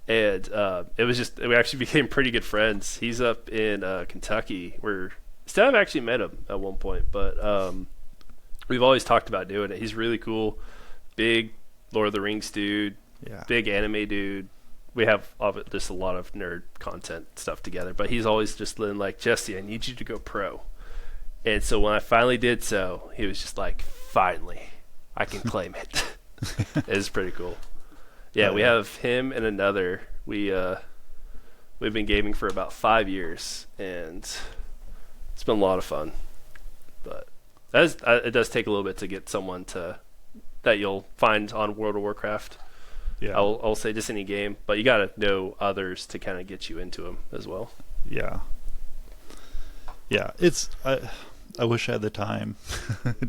And it was just we actually became pretty good friends. He's up in Kentucky. We're still have actually met him at one point, but we've always talked about doing it. He's really cool, big Lord of the Rings dude, big anime dude. We have just a lot of nerd content stuff together. But he's always just been like, Jesse, I need you to go pro. And so when I finally did so, he was just like, finally, I can claim it. It was pretty cool. Yeah, we have him and another. We've been gaming for about 5 years, and it's been a lot of fun. But it does take a little bit to get someone that you'll find on World of Warcraft. Yeah, I'll say just any game, but you got to know others to kind of get you into them as well. Yeah. It's I wish I had the time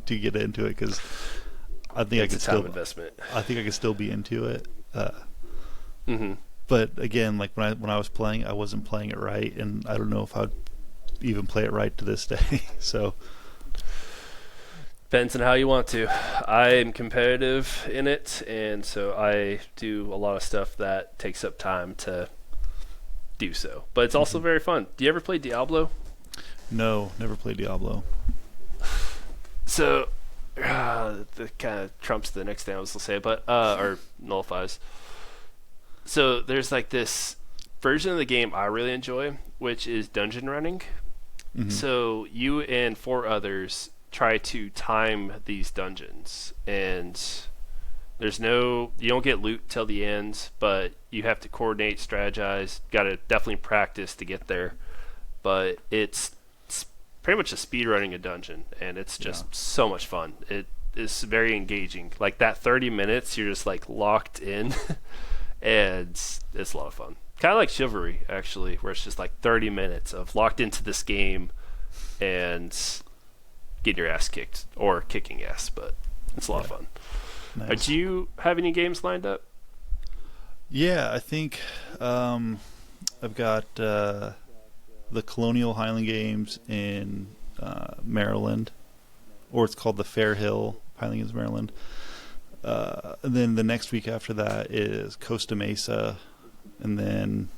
to get into it because I think it's a time investment. I think I could still be into it. Mm-hmm. But again, like when I was playing, I wasn't playing it right, and I don't know if I'd even play it right to this day. So depends on how you want to. I am competitive in it, and so I do a lot of stuff that takes up time to do so. But it's also very fun. Do you ever play Diablo? No, never played Diablo. So that kind of trumps the next thing I was going to say, but or nullifies. So there's like this version of the game I really enjoy, which is dungeon running. Mm-hmm. So you and 4 others try to time these dungeons, and you don't get loot till the end, but you have to coordinate, strategize, got to definitely practice to get there. But it's pretty much a speed running a dungeon, and it's just so much fun. It is very engaging. Like that 30 minutes, you're just like locked in, and it's a lot of fun. Kind of like Chivalry, actually, where it's just like 30 minutes of locked into this game and getting your ass kicked or kicking ass, but it's a lot of fun. Nice. Do you have any games lined up? Yeah, I think I've got the Colonial Highland Games in Maryland, or it's called the Fair Hill Highland Games, Maryland. And then the next week after that is Costa Mesa, and then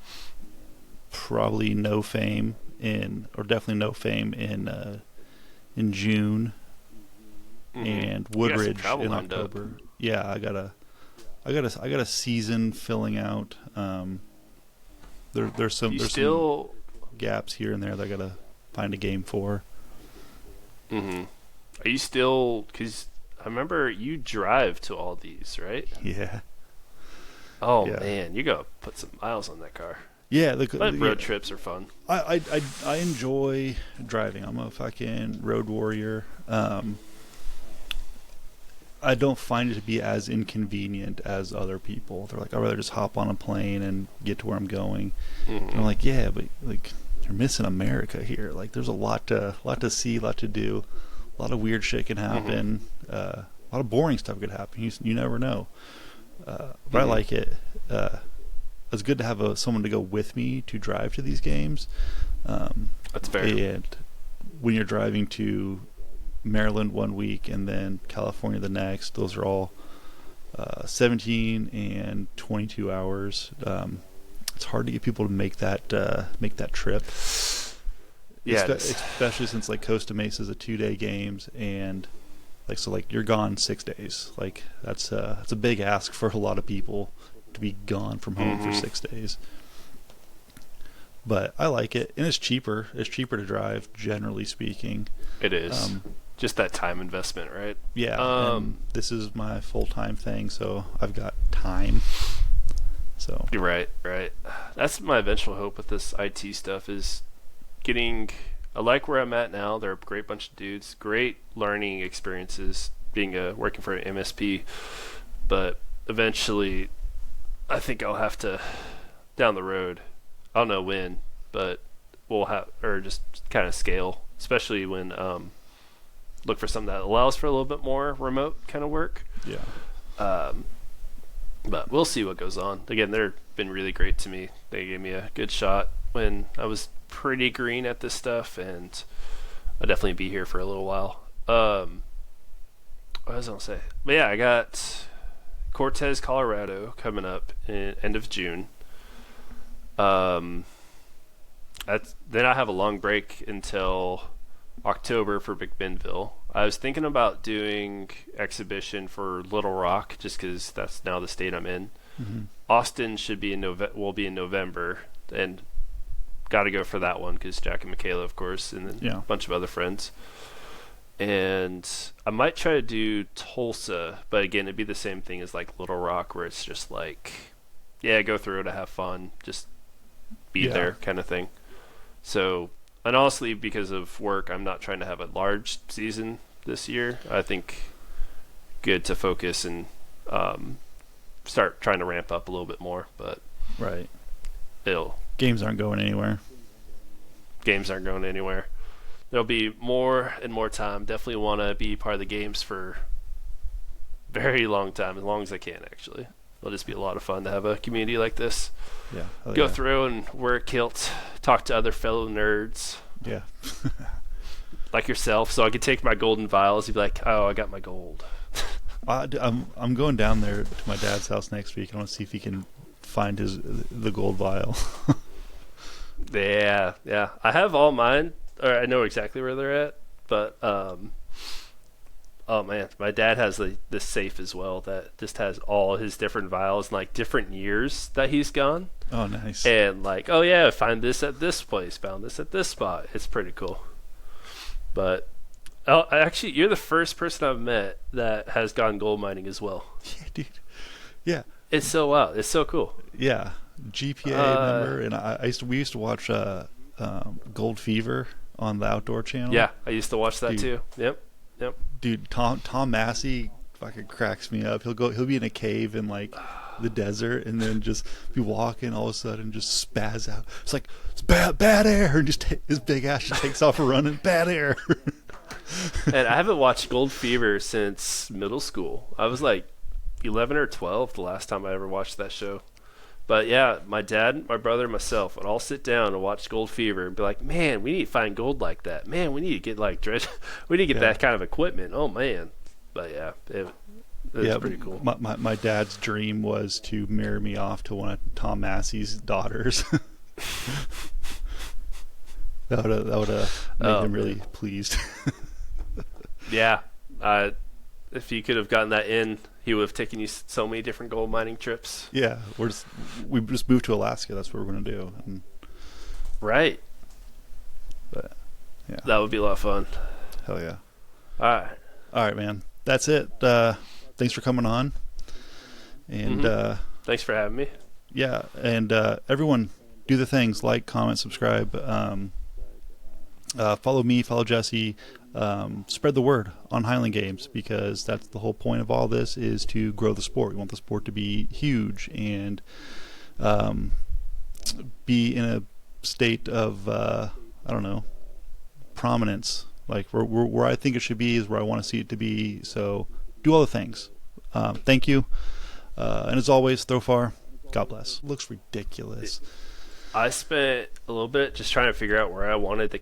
probably No Fame definitely No Fame in June, and Woodridge in October. Yeah, I got a season filling out. There's some gaps here and there that I gotta find a game for. Mm-hmm. Are you still? Because I remember you drive to all these, right? Yeah. Oh man, you gotta put some miles on that car. Yeah, road trips are fun. I enjoy driving. I'm a fucking road warrior. I don't find it to be as inconvenient as other people. They're like, I'd rather just hop on a plane and get to where I'm going. Mm-hmm. And I'm like, yeah, but like you're missing America here. Like there's a lot to see, a lot to do, a lot of weird shit can happen. Mm-hmm. A lot of boring stuff could happen. You never know. But I like it. It's good to have someone to go with me to drive to these games. That's fair. And when you're driving to Maryland one week and then California the next, those are all 17 and 22 hours. It's hard to get people to make that trip. Yeah, especially since like Costa Mesa is a 2-day games, and like you're gone 6 days. Like that's a big ask for a lot of people to be gone from home for 6 days. But I like it, and it's cheaper. It's cheaper to drive, generally speaking. It is. Just that time investment, right? Yeah. And this is my full-time thing, so I've got time. So you're right. That's my eventual hope with this IT stuff is getting. I like where I'm at now. They're a great bunch of dudes. Great learning experiences working for an MSP, but eventually, I think I'll have to down the road. I don't know when, but we'll have or just kind of scale, especially when look for something that allows for a little bit more remote kind of work. Yeah. But we'll see what goes on. Again, they've been really great to me. They gave me a good shot when I was pretty green at this stuff, and I'll definitely be here for a little while. What was I gonna say? But yeah, I got Cortez, Colorado coming up in end of June. Then I have a long break until October for Big Benville. I was thinking about doing exhibition for Little Rock just because that's now the state I'm in. Mm-hmm. Austin will be in November, and got to go for that one because Jack and Michaela, of course, and then a bunch of other friends. And I might try to do Tulsa, but again, it'd be the same thing as like Little Rock, where it's just like, yeah, go through to have fun, just be there kind of thing. So, and honestly, because of work, I'm not trying to have a large season this year. I think good to focus and start trying to ramp up a little bit more, but games aren't going anywhere. There'll be more and more time. Definitely want to be part of the games for a very long time, as long as I can, actually. It'll just be a lot of fun to have a community like this. Yeah. Go through and wear a kilt, talk to other fellow nerds. Yeah. Like yourself, so I could take my golden vials. You'd be like, oh, I got my gold. I'm going down there to my dad's house next week. I want to see if he can find the gold vial. Yeah. I have all mine, or I know exactly where they're at. But oh man, my dad has this safe as well that just has all his different vials and like different years that he's gone. Oh, nice. And like, oh yeah, find this at this place, found this at this spot. It's pretty cool. But actually, you're the first person I've met that has gone gold mining as well. Yeah, dude. Yeah. It's so wild. It's so cool. Yeah. GPA member, and we used to watch Gold Fever on the Outdoor Channel. Yeah, I used to watch that too. Yep. Dude, Tom Massey fucking cracks me up. He'll be in a cave in like the desert, and then just be walking, all of a sudden just spaz out. It's like, it's bad air, and just his big ass just takes off running. Bad air. And I haven't watched Gold Fever since middle school. I was like 11 or 12 the last time I ever watched that show. But yeah, my dad, my brother, and myself would all sit down and watch Gold Fever and be like, man, we need to find gold like that. Man, we need to get like we need to get that kind of equipment. Oh man. But yeah, it was pretty cool. My dad's dream was to marry me off to one of Tom Massey's daughters. that would make him really pleased. Yeah. If you could have gotten that in, he would have taken you so many different gold mining trips. Yeah, we just moved to Alaska. That's what we're going to do. Right. But yeah, that would be a lot of fun. Hell yeah. All right, man. That's it. Thanks for coming on. And thanks for having me. Yeah, and everyone, do the things: like, comment, subscribe. Follow me, follow Jesse. Spread the word on Highland Games, because that's the whole point of all this, is to grow the sport. We want the sport to be huge and be in a state of prominence. Like where I think it should be is where I want to see it to be. So do all the things. Thank you, and as always, throw far. God bless. Looks ridiculous. I spent a little bit just trying to figure out where I wanted the